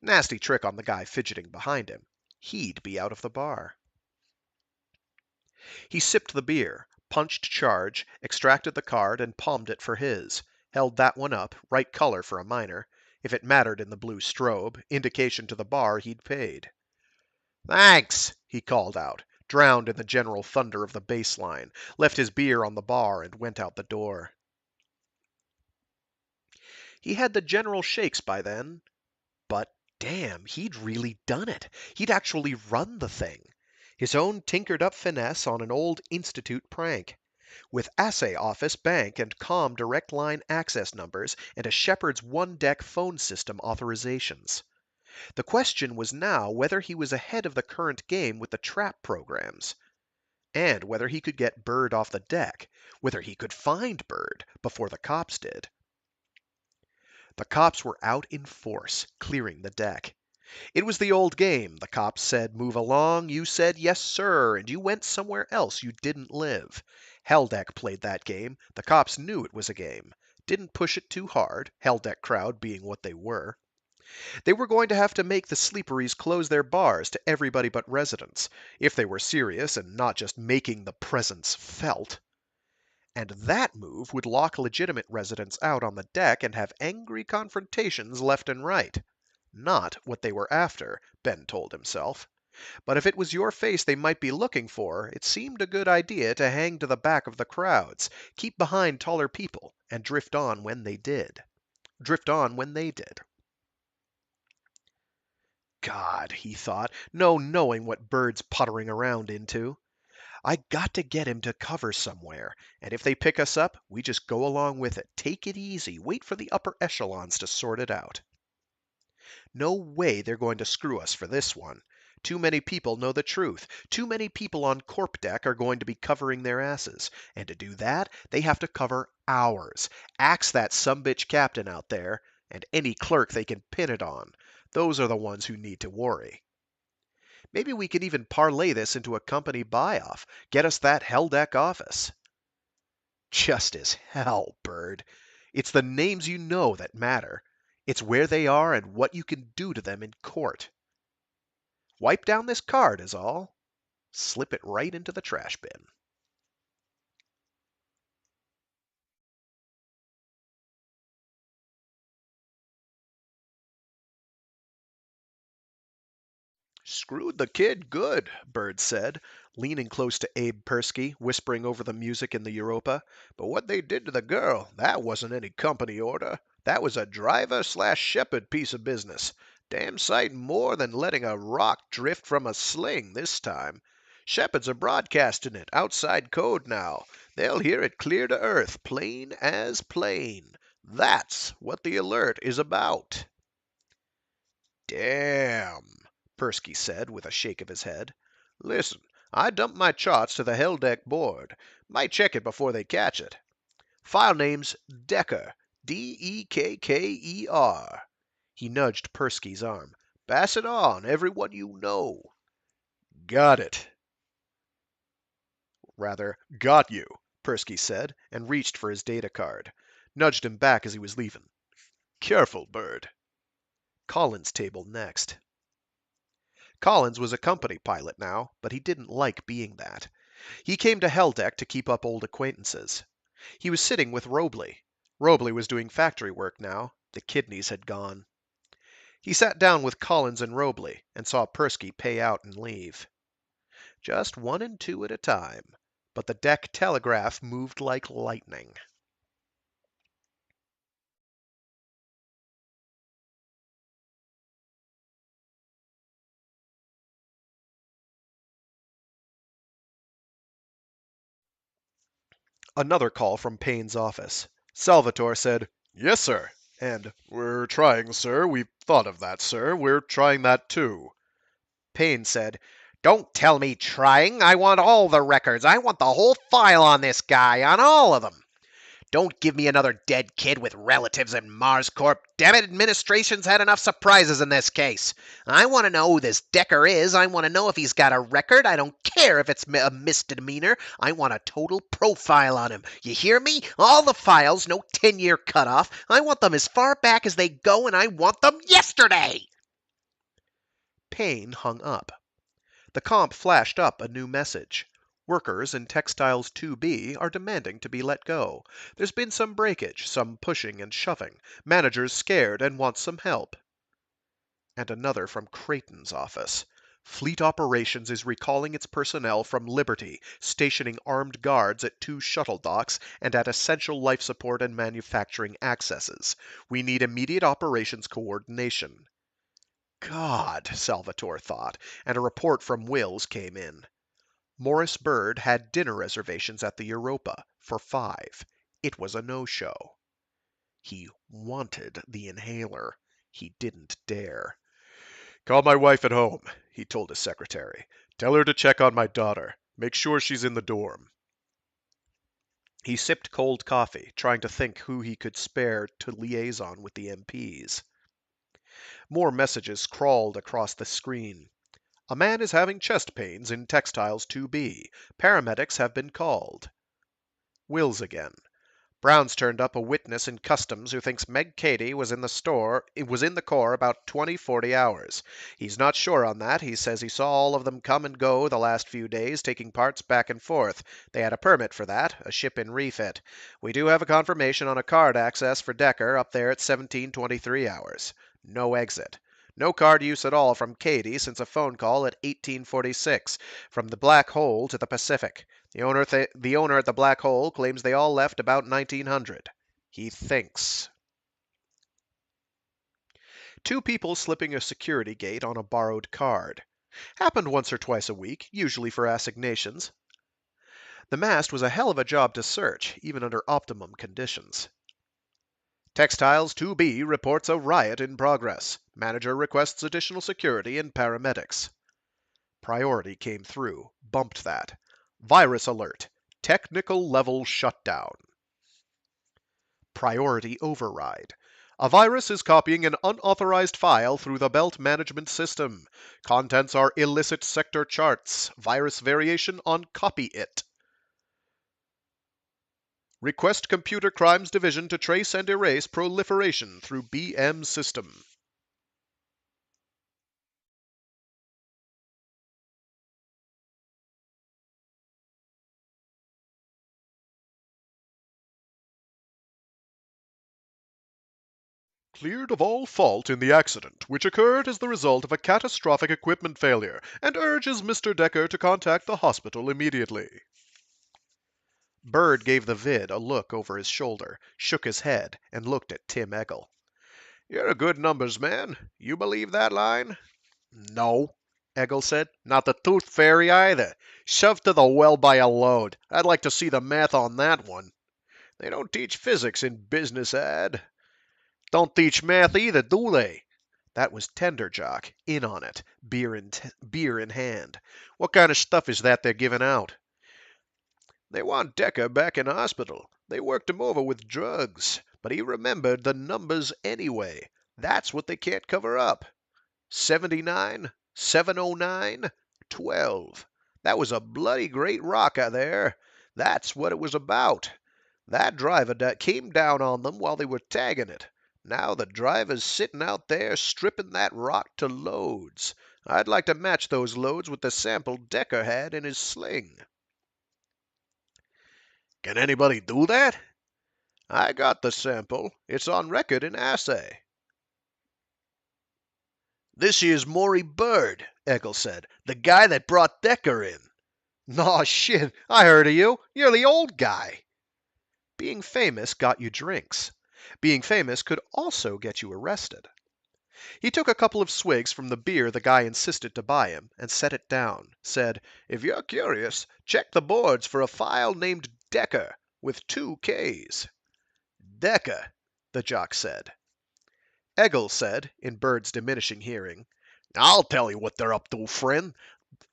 Speaker 2: Nasty trick on the guy fidgeting behind him. He'd be out of the bar. He sipped the beer, punched charge, extracted the card, and palmed it for his. Held that one up, right color for a minor. If it mattered in the blue strobe, indication to the bar he'd paid. Thanks, he called out, drowned in the general thunder of the bass line, left his beer on the bar, and went out the door. He had the general shakes by then, but damn, he'd really done it. He'd actually run the thing. His own tinkered-up finesse on an old Institute prank. With assay office, bank, and COM direct line access numbers, and a Shepherd's one-deck phone system authorizations. The question was now whether he was ahead of the current game with the trap programs, and whether he could get Bird off the deck, whether he could find Bird before the cops did. The cops were out in force, clearing the deck. It was the old game. The cops said, move along. You said, yes, sir, and you went somewhere else you didn't live. Helldeck played that game. The cops knew it was a game. Didn't push it too hard, Helldeck crowd being what they were. They were going to have to make the sleeperies close their bars to everybody but residents, if they were serious and not just making the presence felt. And that move would lock legitimate residents out on the deck and have angry confrontations left and right. Not what they were after, Ben told himself. But if it was your face they might be looking for, it seemed a good idea to hang to the back of the crowds, keep behind taller people, and drift on when they did. Drift on when they did. God, he thought, no knowing what Bird's puttering around into. I got to get him to cover somewhere, and if they pick us up, we just go along with it. Take it easy. Wait for the upper echelons to sort it out. No way they're going to screw us for this one. Too many people know the truth. Too many people on corp deck are going to be covering their asses. And to do that, they have to cover ours. Axe that sumbitch captain out there, and any clerk they can pin it on. Those are the ones who need to worry. Maybe we can even parlay this into a company buy-off. Get us that hell deck office. Just as hell, Bird. It's the names you know that matter. It's where they are and what you can do to them in court. Wipe down this card is all. Slip it right into the trash bin. Screwed the kid good, Bird said, leaning close to Abe Persky, whispering over the music in the Europa. But what they did to the girl, that wasn't any company order. That was a driver/shepherd piece of business. Damn sight more than letting a rock drift from a sling this time. Shepherds are broadcasting it, outside code now. They'll hear it clear to earth, plain as plain. That's what the alert is about. Damn, Persky said with a shake of his head. Listen, I dumped my charts to the hell deck board. Might check it before they catch it. File name's Decker, Dekker. He nudged Persky's arm. Pass it on, everyone you know. Got it. Rather, got you, Persky said, and reached for his data card. Nudged him back as he was leaving. Careful, Bird. Collins' table next. Collins was a company pilot now, but he didn't like being that. He came to Hell Deck to keep up old acquaintances. He was sitting with Robley. Robley was doing factory work now. The kidneys had gone. He sat down with Collins and Robley and saw Persky pay out and leave. Just 1 and 2 at a time, but the deck telegraph moved like lightning. Another call from Payne's office. Salvatore said, "Yes, sir," and "We're trying, sir. We've thought of that, sir. We're trying that, too." Payne said, "Don't tell me trying. I want all the records. I want the whole file on this guy, on all of them. Don't give me another dead kid with relatives in Mars Corp. Damn it, administration's had enough surprises in this case. I want to know who this Decker is. I want to know if he's got a record. I don't care if it's a misdemeanor. I want a total profile on him. You hear me? All the files, no 10-year cutoff. I want them as far back as they go, and I want them yesterday." Payne hung up. The comp flashed up a new message. Workers in Textiles 2B are demanding to be let go. There's been some breakage, some pushing and shoving. Manager's scared and wants some help. And another from Creighton's office. Fleet Operations is recalling its personnel from Liberty, stationing armed guards at 2 shuttle docks and at essential life support and manufacturing accesses. We need immediate operations coordination. God, Salvatore thought, and a report from Wills came in. Morris Bird had dinner reservations at the Europa for 5. It was a no-show. He wanted the inhaler. He didn't dare. "Call my wife at home," he told his secretary. "Tell her to check on my daughter. Make sure she's in the dorm." He sipped cold coffee, trying to think who he could spare to liaison with the MPs. More messages crawled across the screen. A man is having chest pains in Textiles 2B. Paramedics have been called. Wills again. Brown's turned up a witness in customs who thinks Meg Cady was in the Corps about 20-40 hours. He's not sure on that. He says he saw all of them come and go the last few days, taking parts back and forth. They had a permit for that, a ship in refit. We do have a confirmation on a card access for Decker up there at 17-23 hours. No exit. No card use at all from Katie since a phone call at 1846 from the Black Hole to the Pacific. The owner at the Black Hole claims they all left about 1900. He thinks. Two people slipping a security gate on a borrowed card. Happened once or twice a week, usually for assignations. The mast was a hell of a job to search, even under optimum conditions. Textiles 2B reports a riot in progress. Manager requests additional security and paramedics. Priority came through. Bumped that. Virus alert. Technical level shutdown. Priority override. A virus is copying an unauthorized file through the belt management system. Contents are illicit sector charts. Virus variation on copy it. Request Computer Crimes Division to trace and erase proliferation through BM system. Cleared of all fault in the accident, which occurred as the result of a catastrophic equipment failure, and urges Mr. Decker to contact the hospital immediately. Bird gave the vid a look over his shoulder, shook his head, and looked at Tim Eggle.
Speaker 3: You're a good numbers man. You believe that line?
Speaker 2: No, Eggle said.
Speaker 3: Not the tooth fairy either. Shoved to the well by a load. I'd like to see the math on that one. They don't teach physics in business ad. Don't teach math either, do they?
Speaker 2: That was Tenderjock, in on it, beer in hand.
Speaker 3: What kind of stuff is that they're giving out? They want Decker back in hospital. They worked him over with drugs, but he remembered the numbers anyway. That's what they can't cover up. 79, 709, 12. That was a bloody great rocker there. That's what it was about. That driver came down on them while they were tagging it. Now the driver's sitting out there stripping that rock to loads. I'd like to match those loads with the sample Decker had in his sling.
Speaker 2: Can anybody do that?
Speaker 3: I got the sample. It's on record in assay.
Speaker 2: This here's Maury Bird, Eggle said. The guy that brought Decker in.
Speaker 3: Naw, shit. I heard of you. You're the old guy.
Speaker 2: Being famous got you drinks. Being famous could also get you arrested. He took a couple of swigs from the beer the guy insisted to buy him and set it down, said,
Speaker 3: If you're curious, check the boards for a file named Decker with 2 Ks.
Speaker 2: Decker, the jock said. Eggle said, in Bird's diminishing hearing,
Speaker 3: I'll tell you what they're up to, friend.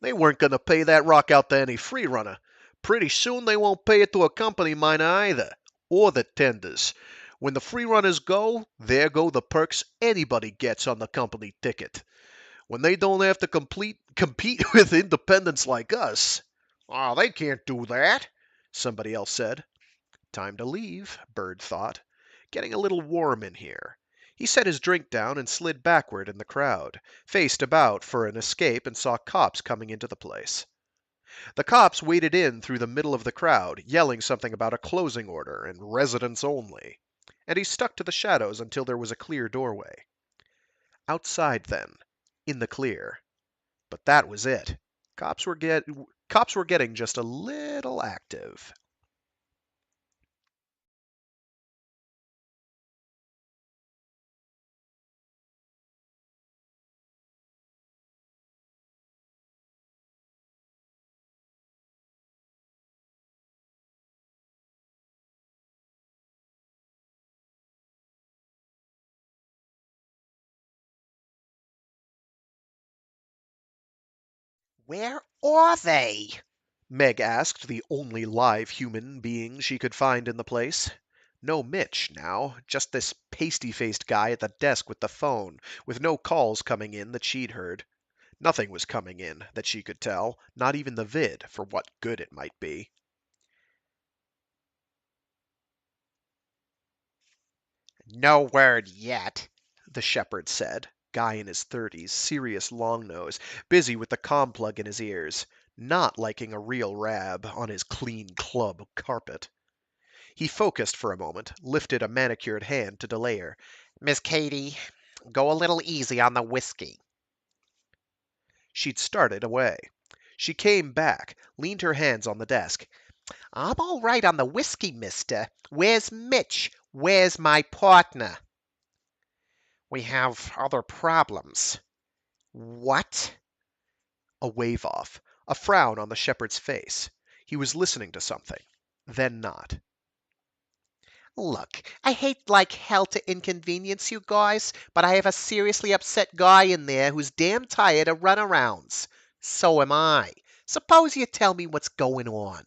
Speaker 3: They weren't going to pay that rock out to any free runner. Pretty soon they won't pay it to a company miner either, or the tenders. When the free runners go, there go the perks anybody gets on the company ticket. When they don't have to compete with independents like us.
Speaker 2: Oh, they can't do that, somebody else said. Time to leave, Bird thought. Getting a little warm in here. He set his drink down and slid backward in the crowd, faced about for an escape and saw cops coming into the place. The cops waded in through the middle of the crowd, yelling something about a closing order and residents only, and he stuck to the shadows until there was a clear doorway. Outside then, in the clear. But that was it. Cops were getting just a little active.
Speaker 4: Where are they?
Speaker 2: Meg asked the only live human being she could find in the place. No Mitch, now, just this pasty-faced guy at the desk with the phone, with no calls coming in that she'd heard. Nothing was coming in, that she could tell, not even the vid, for what good it might be.
Speaker 4: No word yet.
Speaker 2: The shepherd said, guy in his 30s, serious long nose, busy with the comm plug in his ears, not liking a real rab on his clean club carpet. He focused for a moment, lifted a manicured hand to delay her.
Speaker 4: Miss Katie, Go a little easy on the whiskey.
Speaker 2: She'd started away. She came back, leaned her hands on the desk.
Speaker 4: I'm all right on the whiskey, mister. Where's Mitch? Where's my partner? We have other problems. What?
Speaker 2: A wave off, a frown on the shepherd's face. He was listening to something, then not.
Speaker 4: Look, I hate like hell to inconvenience you guys, but I have a seriously upset guy in there who's damn tired of runarounds. So am I. Suppose you tell me what's going on.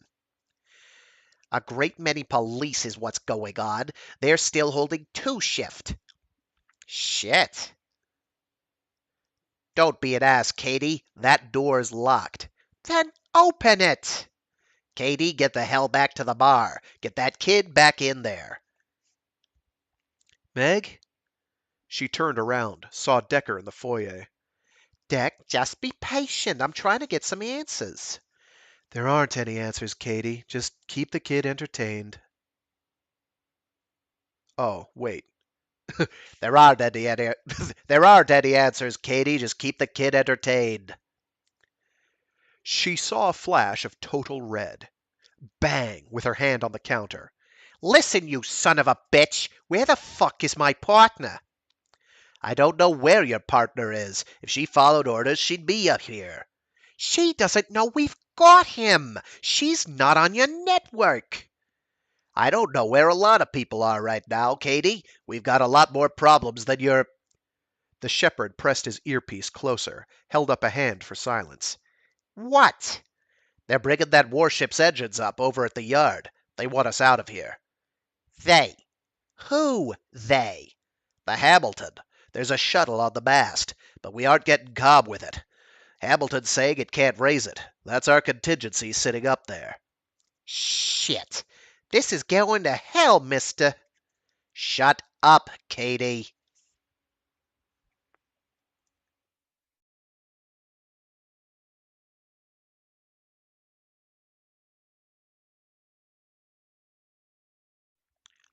Speaker 4: A great many police is what's going on. They're still holding two shift. Shit. Don't be an ass, Katie. That door's locked. Then open it. Katie, get the hell back to the bar. Get that kid back in there.
Speaker 2: Meg? She turned around, saw Decker in the foyer.
Speaker 4: Deck, just be patient. I'm trying to get some answers.
Speaker 2: There aren't any answers, Katie. Just keep the kid entertained. Oh, wait.
Speaker 4: There aren't any, there aren't any answers, Katie. Just keep the kid entertained.
Speaker 2: She saw a flash of total red. Bang! With her hand on the counter.
Speaker 4: Listen, you son of a bitch. Where the fuck is my partner? I don't know where your partner is. If she followed orders, she'd be up here. She doesn't know we've got him. She's not on your network. I don't know where a lot of people are right now, Katie. We've got a lot more problems than your...
Speaker 2: The shepherd pressed his earpiece closer, held up a hand for silence.
Speaker 4: What? They're bringing that warship's engines up over at the yard. They want us out of here. They? Who they? The Hamilton. There's a shuttle on the mast, but we aren't getting calm with it. Hamilton's saying it can't raise it. That's our contingency sitting up there. Shit. This is going to hell, mister. Shut up, Katie.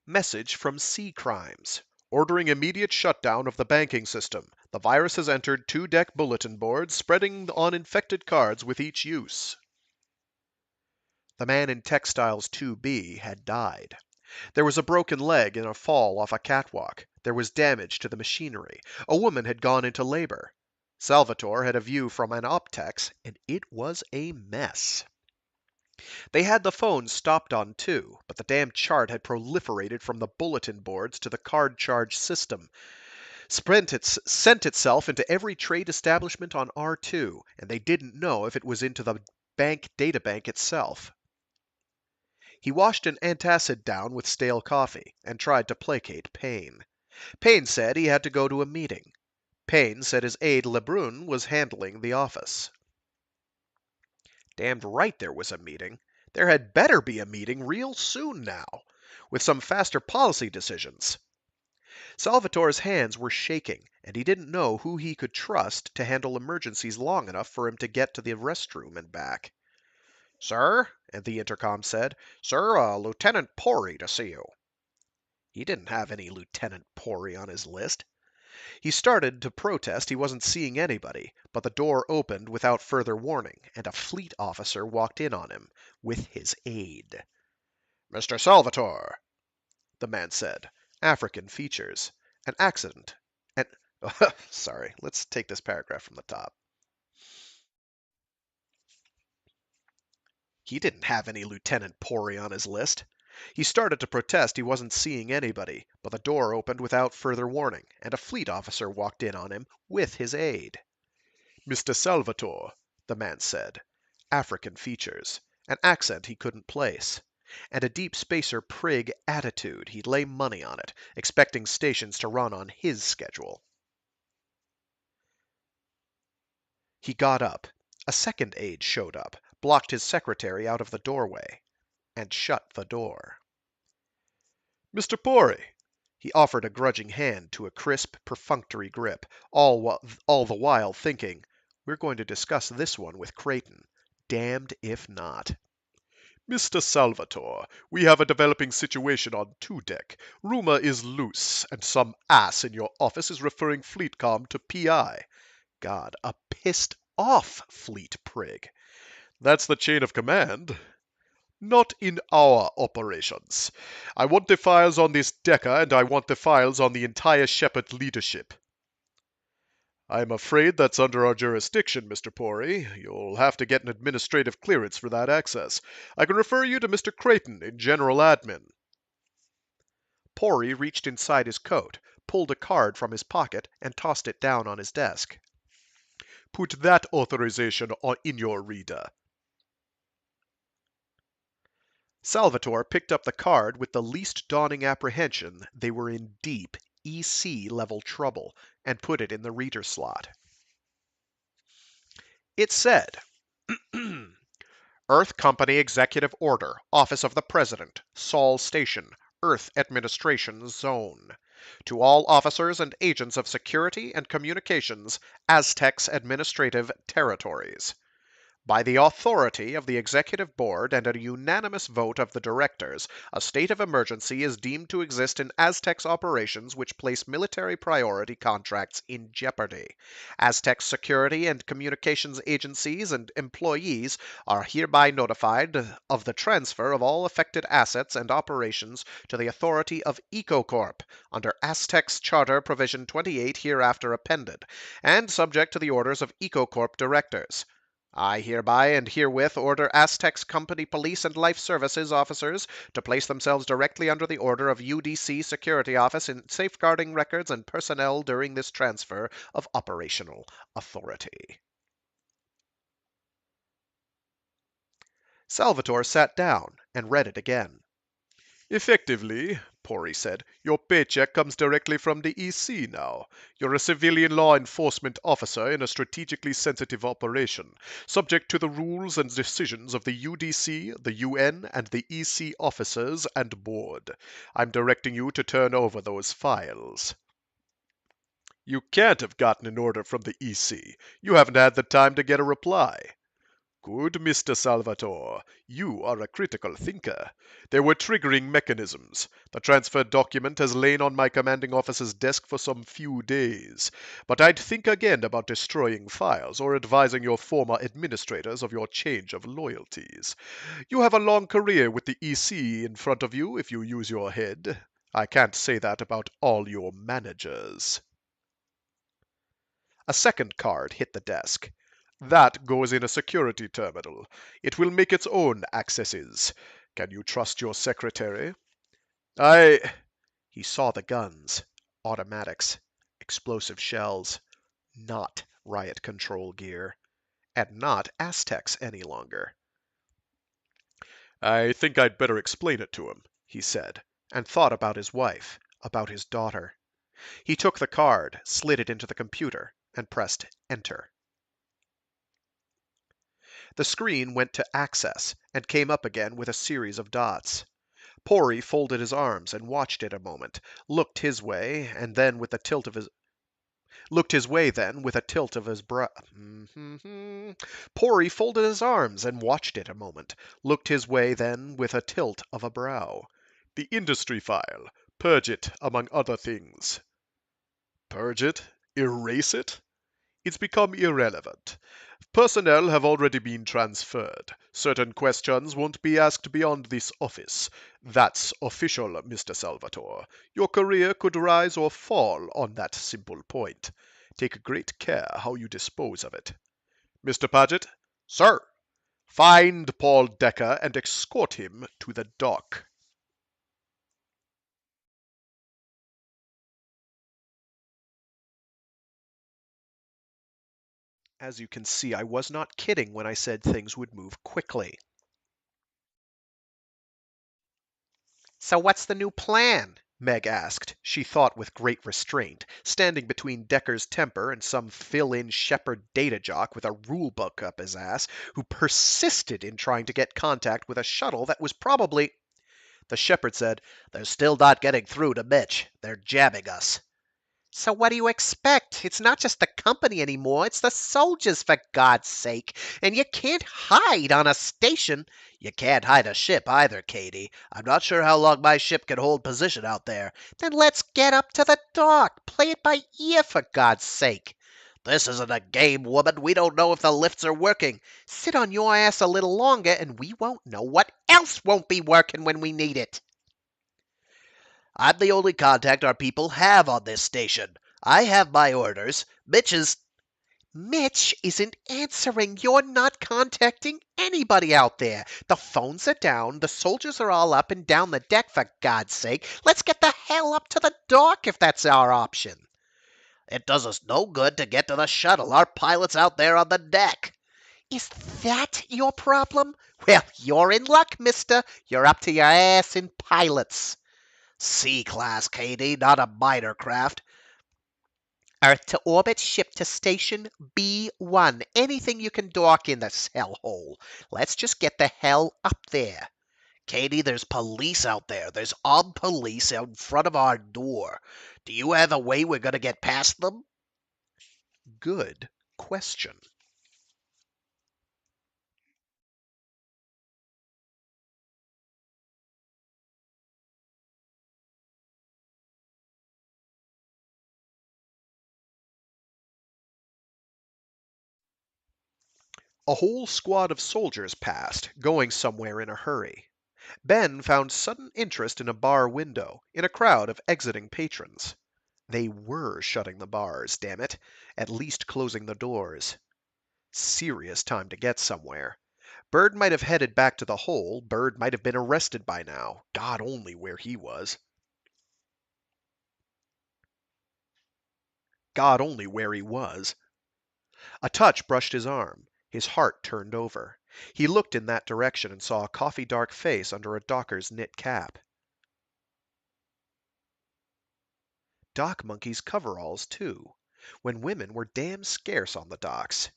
Speaker 2: Message from C Crimes. Ordering immediate shutdown of the banking system. The virus has entered 2-deck bulletin boards, spreading on infected cards with each use. The man in Textiles 2B had died. There was a broken leg in a fall off a catwalk. There was damage to the machinery. A woman had gone into labor. Salvatore had a view from an optex, and it was a mess. They had the phones stopped on too, but the damn chart had proliferated from the bulletin boards to the card charge system, sent itself into every trade establishment on R2, and they didn't know if it was into the bank databank itself. He washed an antacid down with stale coffee and tried to placate Payne. Payne said he had to go to a meeting. Payne said his aide Lebrun was handling the office. Damned right there was a meeting. There had better be a meeting real soon now, with some faster policy decisions. Salvatore's hands were shaking, and he didn't know who he could trust to handle emergencies long enough for him to get to the restroom and back. "Sir," and the intercom said, "Sir, Lieutenant Pori to see you." He didn't have any Lieutenant Pori on his list. He started to protest he wasn't seeing anybody, but the door opened without further warning, and a fleet officer walked in on him, with his aide. "Mr. Salvatore," the man said. African features. An accident. And sorry, let's take this paragraph from the top. He didn't have any Lieutenant Pori on his list. He started to protest he wasn't seeing anybody, but the door opened without further warning, and a fleet officer walked in on him with his aide. "Mr. Salvatore," the man said. African features. An accent he couldn't place. And a deep spacer prig attitude. He'd lay money on it, expecting stations to run on his schedule. He got up. A second aide showed up, blocked his secretary out of the doorway, and shut the door. "Mr. Pori." He offered a grudging hand to a crisp, perfunctory grip, all the while thinking, "We're going to discuss this one with Creighton. Damned if not."
Speaker 3: Mr. Salvatore, we have a developing situation on 2 deck. Rumor is loose, and some ass in your office is referring Fleetcom to PI. God, a pissed off fleet prig. That's the chain of command. Not in our operations. I want the files on this decker, and I want the files on the entire Shepherd leadership. I'm afraid that's under our jurisdiction, Mr. Pori. You'll have to get an administrative clearance for that access. I can refer you to Mr. Creighton in General Admin.
Speaker 2: Pori reached inside his coat, pulled a card from his pocket, and tossed it down on his desk.
Speaker 3: Put that authorization in your reader.
Speaker 2: Salvatore picked up the card with the least dawning apprehension they were in deep EC-level trouble and put it in the reader slot. It said, Earth Company Executive Order, Office of the President, Sol Station, Earth Administration Zone. To all officers and agents of security and communications, Aztecs Administrative Territories. By the authority of the Executive Board and a unanimous vote of the directors, a state of emergency is deemed to exist in Aztec's operations which place military priority contracts in jeopardy. Aztec's security and communications agencies and employees are hereby notified of the transfer of all affected assets and operations to the authority of EcoCorp under Aztec's Charter Provision 28 hereafter appended, and subject to the orders of EcoCorp directors. I hereby and herewith order Aztec's Company Police and Life Services officers to place themselves directly under the order of UDC Security Office in safeguarding records and personnel during this transfer of operational authority. Salvatore sat down and read it again.
Speaker 3: Effectively, Pori said, your paycheck comes directly from the EC now. You're a civilian law enforcement officer in a strategically sensitive operation, subject to the rules and decisions of the UDC, the UN, and the EC officers and board. I'm directing you to turn over those files. You can't have gotten an order from the EC. You haven't had the time to get a reply. Good, Mr. Salvatore. You are a critical thinker. There were triggering mechanisms. The transfer document has lain on my commanding officer's desk for some few days. But I'd think again about destroying files or advising your former administrators of your change of loyalties. You have a long career with the EC in front of you if you use your head. I can't say that about all your managers.
Speaker 2: A second card hit the desk.
Speaker 3: That goes in a security terminal. It will make its own accesses. Can you trust your secretary?
Speaker 2: He saw the guns. Automatics. Explosive shells. Not riot control gear. And not Aztecs any longer.
Speaker 3: I think I'd better explain it to him, he said,
Speaker 2: and thought about his wife, about his daughter. He took the card, slid it into the computer, and pressed Enter. The screen went to Access and came up again with a series of dots. Pori folded his arms and watched it a moment, looked his way with a tilt of his brow. Pori folded his arms and watched it a moment, looked his way then with a tilt of a brow.
Speaker 3: The industry file. Purge it, among other things. Purge it? Erase it? It's become irrelevant. Personnel have already been transferred. Certain questions won't be asked beyond this office. That's official, Mr. Salvatore. Your career could rise or fall on that simple point. Take great care how you dispose of it. Mr. Paget?
Speaker 2: Sir!
Speaker 3: Find Paul Decker and escort him to the dock.
Speaker 2: As you can see, I was not kidding when I said things would move quickly. So what's the new plan? Meg asked, she thought with great restraint, standing between Decker's temper and some fill-in Shepherd data jock with a rulebook up his ass, who persisted in trying to get contact with a shuttle that was probably... The Shepherd said,
Speaker 4: They're still not getting through to Mitch. They're jamming us. So what do you expect? It's not just the company anymore, it's the soldiers, for God's sake. And you can't hide on a station.
Speaker 3: You can't hide a ship either, Katie. I'm not sure how long my ship can hold position out there.
Speaker 4: Then let's get up to the dock. Play it by ear, for God's sake.
Speaker 3: This isn't a game, woman. We don't know if the lifts are working.
Speaker 4: Sit on your ass a little longer and we won't know what else won't be working when we need it.
Speaker 3: I'm the only contact our people have on this station. I have my orders.
Speaker 4: Mitch isn't answering. You're not contacting anybody out there. The phones are down. The soldiers are all up and down the deck, for God's sake. Let's get the hell up to the dock if that's our option.
Speaker 3: It does us no good to get to the shuttle. Our pilot's out there on the deck.
Speaker 4: Is that your problem? Well, you're in luck, mister. You're up to your ass in pilots.
Speaker 3: C-class, Katie, not a minor craft.
Speaker 4: Earth to orbit, ship to station, B1. Anything you can dock in this hellhole. Let's just get the hell up there.
Speaker 3: Katie, there's police out there. There's armed police out in front of our door. Do you have a way we're going to get past them?
Speaker 2: Good question. A whole squad of soldiers passed, going somewhere in a hurry. Ben found sudden interest in a bar window, in a crowd of exiting patrons. They were shutting the bars, damn it, at least closing the doors. Serious time to get somewhere. Bird might have headed back to the hole, Bird might have been arrested by now. God only where he was. God only where he was. A touch brushed his arm. His heart turned over. He looked in that direction and saw a coffee-dark face under a docker's knit cap. Dock monkeys' coveralls, too, when women were damn scarce on the docks.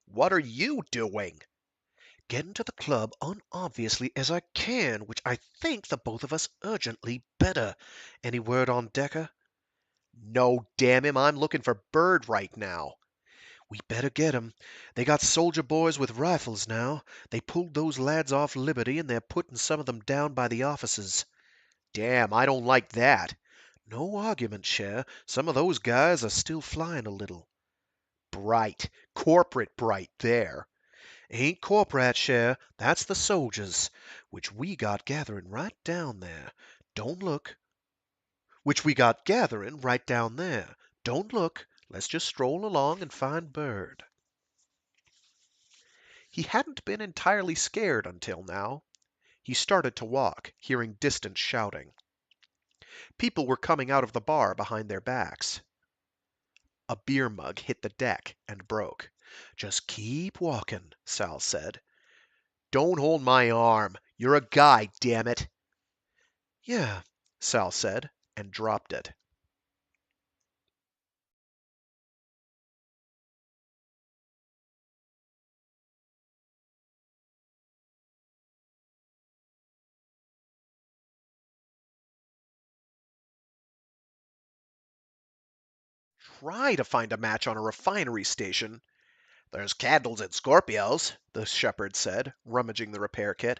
Speaker 3: What are you doing?
Speaker 2: Getting to the club unobviously as I can, which I think the both of us urgently better. Any word on Decker? No, damn him, I'm looking for Bird right now. We better get him. They got soldier boys with rifles now. They pulled those lads off Liberty, and they're putting some of them down by the offices. Damn, I don't like that. No argument, Cher. Some of those guys are still flying a little. Bright. Corporate bright there. Ain't corporate, Cher. That's the soldiers, which we got gathering right down there. Don't look. Which we got gathering right down there. Don't look. Let's just stroll along and find Bird. He hadn't been entirely scared until now. He started to walk, hearing distant shouting. People were coming out of the bar behind their backs. A beer mug hit the deck and broke. Just keep walking, Sal said. Don't hold my arm. You're a guy, damn it. Yeah, Sal said, and dropped it. Try to find a match on a refinery station.
Speaker 3: There's candles in Scorpios,
Speaker 2: The shepherd said, rummaging the repair kit.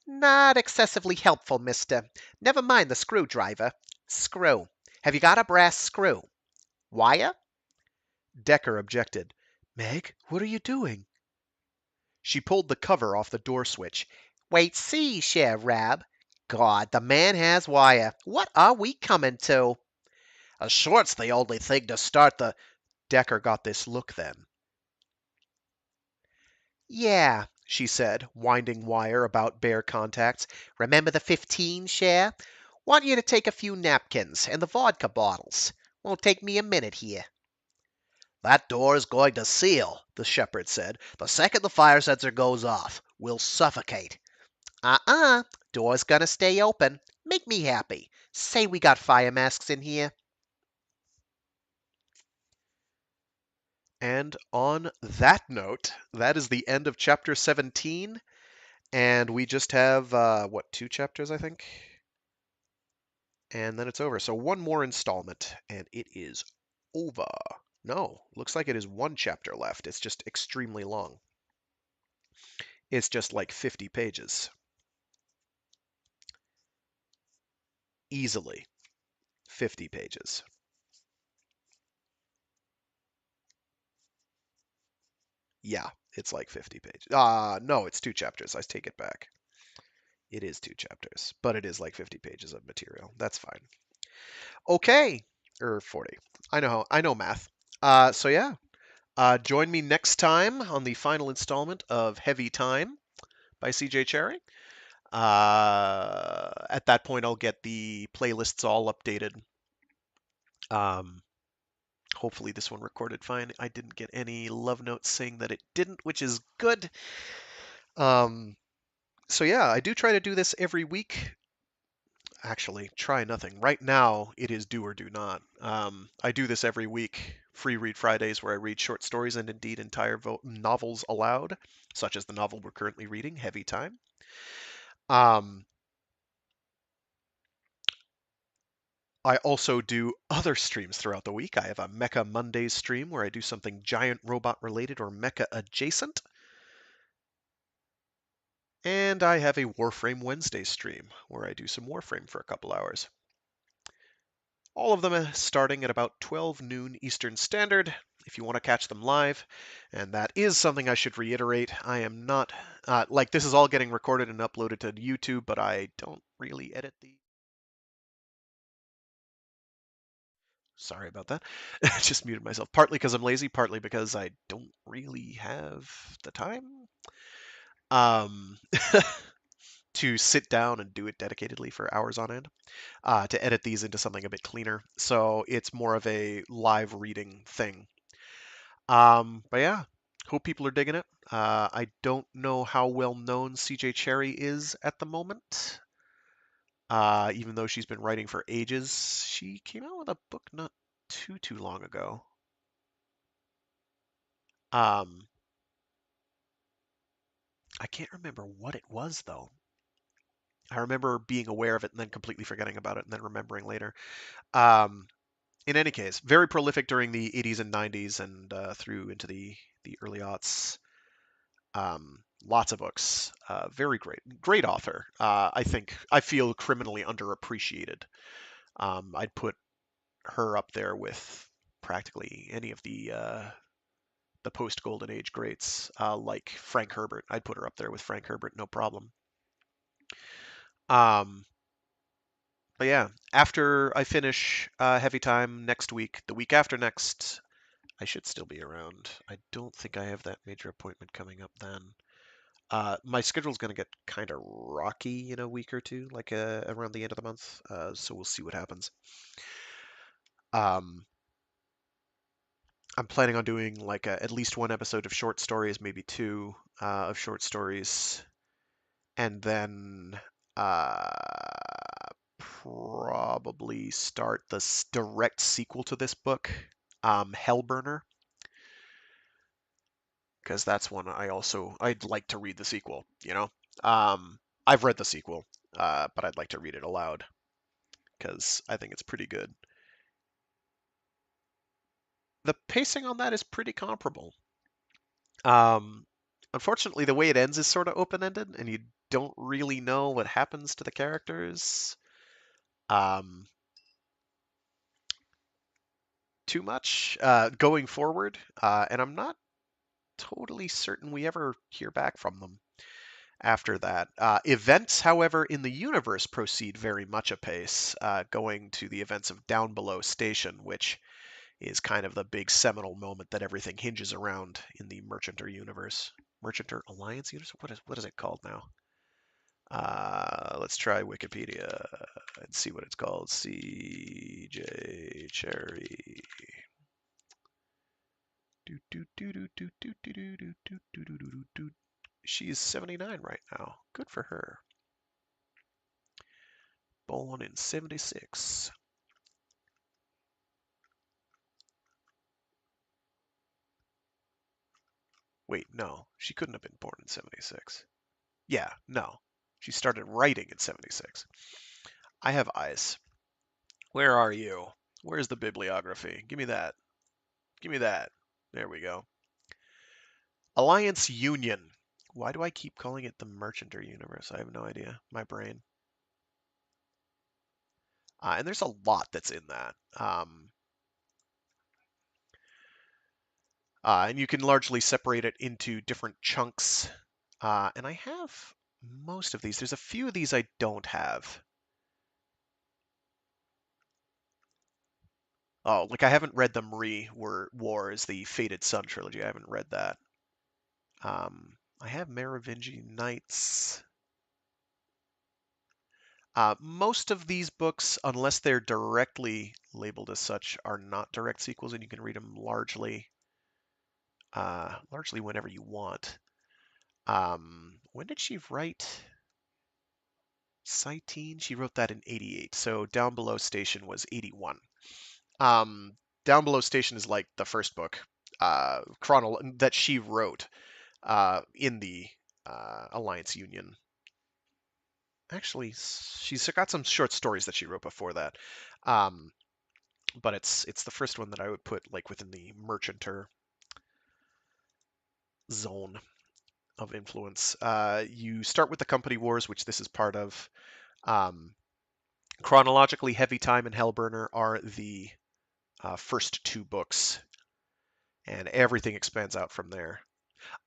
Speaker 4: Not excessively helpful, mister. Never mind the screwdriver. Screw. Have you got a brass screw? Wire?
Speaker 2: Decker objected. Meg, what are you doing? She pulled the cover off the door switch.
Speaker 4: Wait, see, Cherryh. God, the man has wire. What are we coming to?
Speaker 3: A short's the only thing to start the...
Speaker 2: Decker got this look then.
Speaker 4: Yeah, she said, winding wire about bare contacts. Remember the 15, Cher? Want you to take a few napkins and the vodka bottles. Won't take me a minute here.
Speaker 3: That door is going to seal, the shepherd said. The second the fire sensor goes off, we'll suffocate.
Speaker 4: Door's gonna stay open. Make me happy. Say we got fire masks in here.
Speaker 2: And on that note, that is the end of chapter 17. And we just have, 2 chapters, I think? and then it's over. So one more installment, and it is over. No, looks like it is one chapter left. It's just extremely long. It's just like 50 pages. Easily 50 pages. Yeah, it's like 50 pages. No, it's 2 chapters. I take it back. It is 2 chapters, but it is like 50 pages of material. That's fine. Okay, or 40. I know math. So yeah, join me next time on the final installment of Heavy Time by CJ Cherryh. At that point, I'll get the playlists all updated. Um, Hopefully, this one recorded fine. I didn't get any love notes saying that it didn't, which is good. Um, so yeah, I do try to do this every week. Actually, try nothing. Right now, it is do or do not. I do this every week. Free Read Fridays, where I read short stories and indeed entire novels aloud, such as the novel we're currently reading, Heavy Time. Um, I also do other streams throughout the week. I have a Mecha Mondays stream where I do something giant robot related or mecha adjacent. And I have a Warframe Wednesday stream where I do some Warframe for a couple hours. All of them starting at about 12 noon Eastern Standard if you want to catch them live. And that is something I should reiterate. I am not, this is all getting recorded and uploaded to YouTube, but I don't really edit the. Sorry about that. Just muted myself. Partly because I'm lazy, partly because I don't really have the time um, to sit down and do it dedicatedly for hours on end. To edit these into something a bit cleaner. So it's more of a live reading thing. But yeah, hope people are digging it. I don't know how well known CJ Cherryh is at the moment. Even though she's been writing for ages, she came out with a book not too long ago. Um, I can't remember what it was though. I remember being aware of it and then completely forgetting about it and then remembering later. Um, in any case, very prolific during the 80s and 90s and through into the early aughts. Lots of books. Very great author. I feel criminally underappreciated. I'd put her up there with practically any of the post Golden Age greats, like Frank Herbert. I'd put her up there with Frank Herbert, no problem. Um, but yeah, after I finish Heavy Time next week, the week after next, I should still be around. I don't think I have that major appointment coming up then. My schedule's going to get kind of rocky in a week or two, like around the end of the month. So we'll see what happens. Um, I'm planning on doing like at least one episode of short stories, maybe two of short stories, and then probably start the direct sequel to this book, Hellburner, because that's one I'd like to read the sequel. I've read the sequel, but I'd like to read it aloud because I think it's pretty good. The pacing on that is pretty comparable. Um, Unfortunately, the way it ends is sort of open-ended, and you don't really know what happens to the characters um, too much going forward, and I'm not totally certain we ever hear back from them after that. Events, however, in the universe proceed very much apace, going to the events of Down Below Station, which is kind of the big seminal moment that everything hinges around in the Merchanter universe. Merchanter Alliance universe? What is it called now? Let's try Wikipedia and see what it's called. CJ Cherryh. She's 79 right now. Good for her. Born in 76. Wait, no. She couldn't have been born in 76. Yeah, no. She started writing in 76. I have eyes. Where are you? Where's the bibliography? Give me that. Give me that. There we go. Alliance Union. Why do I keep calling it the Merchanter universe? I have no idea. My brain. And there's a lot that's in that. And you can largely separate it into different chunks. And I have most of these. There's a few of these I don't have. Oh, like I haven't read the Marie Wars, the Fated Sun trilogy. I haven't read that. I have Merovingian Knights. Most of these books, unless they're directly labeled as such, are not direct sequels, and you can read them largely whenever you want. When did she write Cytine? She wrote that in 88, so Down Below Station was 81. Down Below Station is like the first book that she wrote in the Alliance Union. Actually, she's got some short stories that she wrote before that, but it's the first one that I would put like within the Merchanter zone of influence. You start with the Company Wars, which this is part of. Chronologically, Heavy Time and Hellburner are the first two books, and everything expands out from there.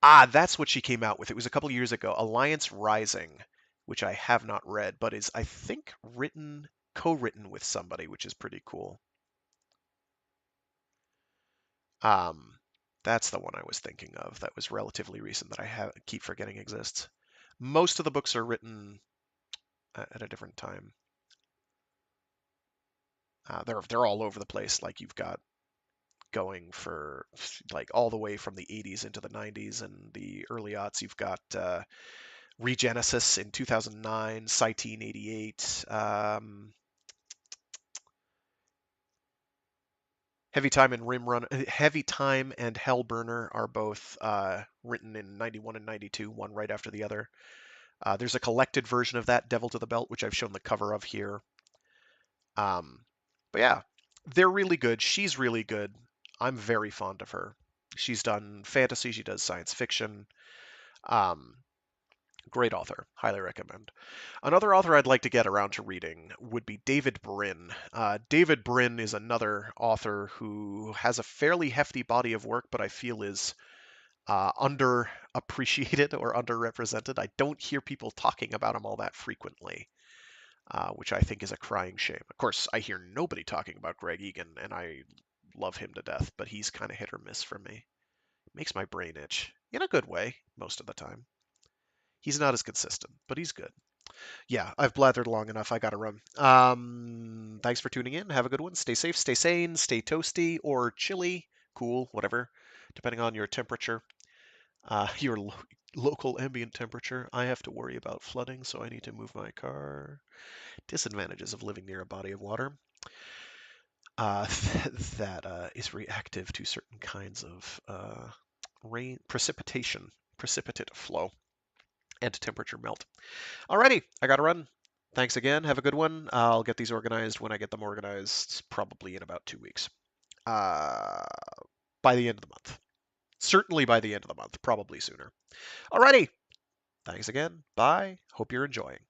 Speaker 2: That's what she came out with. It was a couple years ago. Alliance Rising, which I have not read, but is, I think, co-written with somebody, which is pretty cool. That's the one I was thinking of. That was relatively recent that I keep forgetting exists. Most of the books are written at a different time. They're all over the place. Like you've got going for like all the way from the 80s into the 90s and the early aughts. You've got Regenesis in 2009, Cytine 88, Heavy Time and Hellburner are both written in 91 and 92, one right after the other. There's a collected version of that, Devil to the Belt, which I've shown the cover of here. But yeah, they're really good. She's really good. I'm very fond of her. She's done fantasy, she does science fiction. Great author. Highly recommend. Another author I'd like to get around to reading would be David Brin. David Brin is another author who has a fairly hefty body of work, but I feel is underappreciated or underrepresented. I don't hear people talking about him all that frequently, which I think is a crying shame. Of course, I hear nobody talking about Greg Egan, and I love him to death, but he's kind of hit or miss for me. It makes my brain itch in a good way most of the time. He's not as consistent, but he's good. Yeah, I've blathered long enough. I gotta run. Thanks for tuning in. Have a good one. Stay safe, stay sane, stay toasty or chilly, cool, whatever, depending on your temperature, your local ambient temperature. I have to worry about flooding, so I need to move my car. Disadvantages of living near a body of water that is reactive to certain kinds of precipitate flow, and temperature melt. Alrighty, I gotta run. Thanks again. Have a good one. I'll get these organized when I get them organized, probably in about 2 weeks. Uh, by the end of the month. Certainly by the end of the month, probably sooner. Alrighty. Thanks again. Bye. Hope you're enjoying.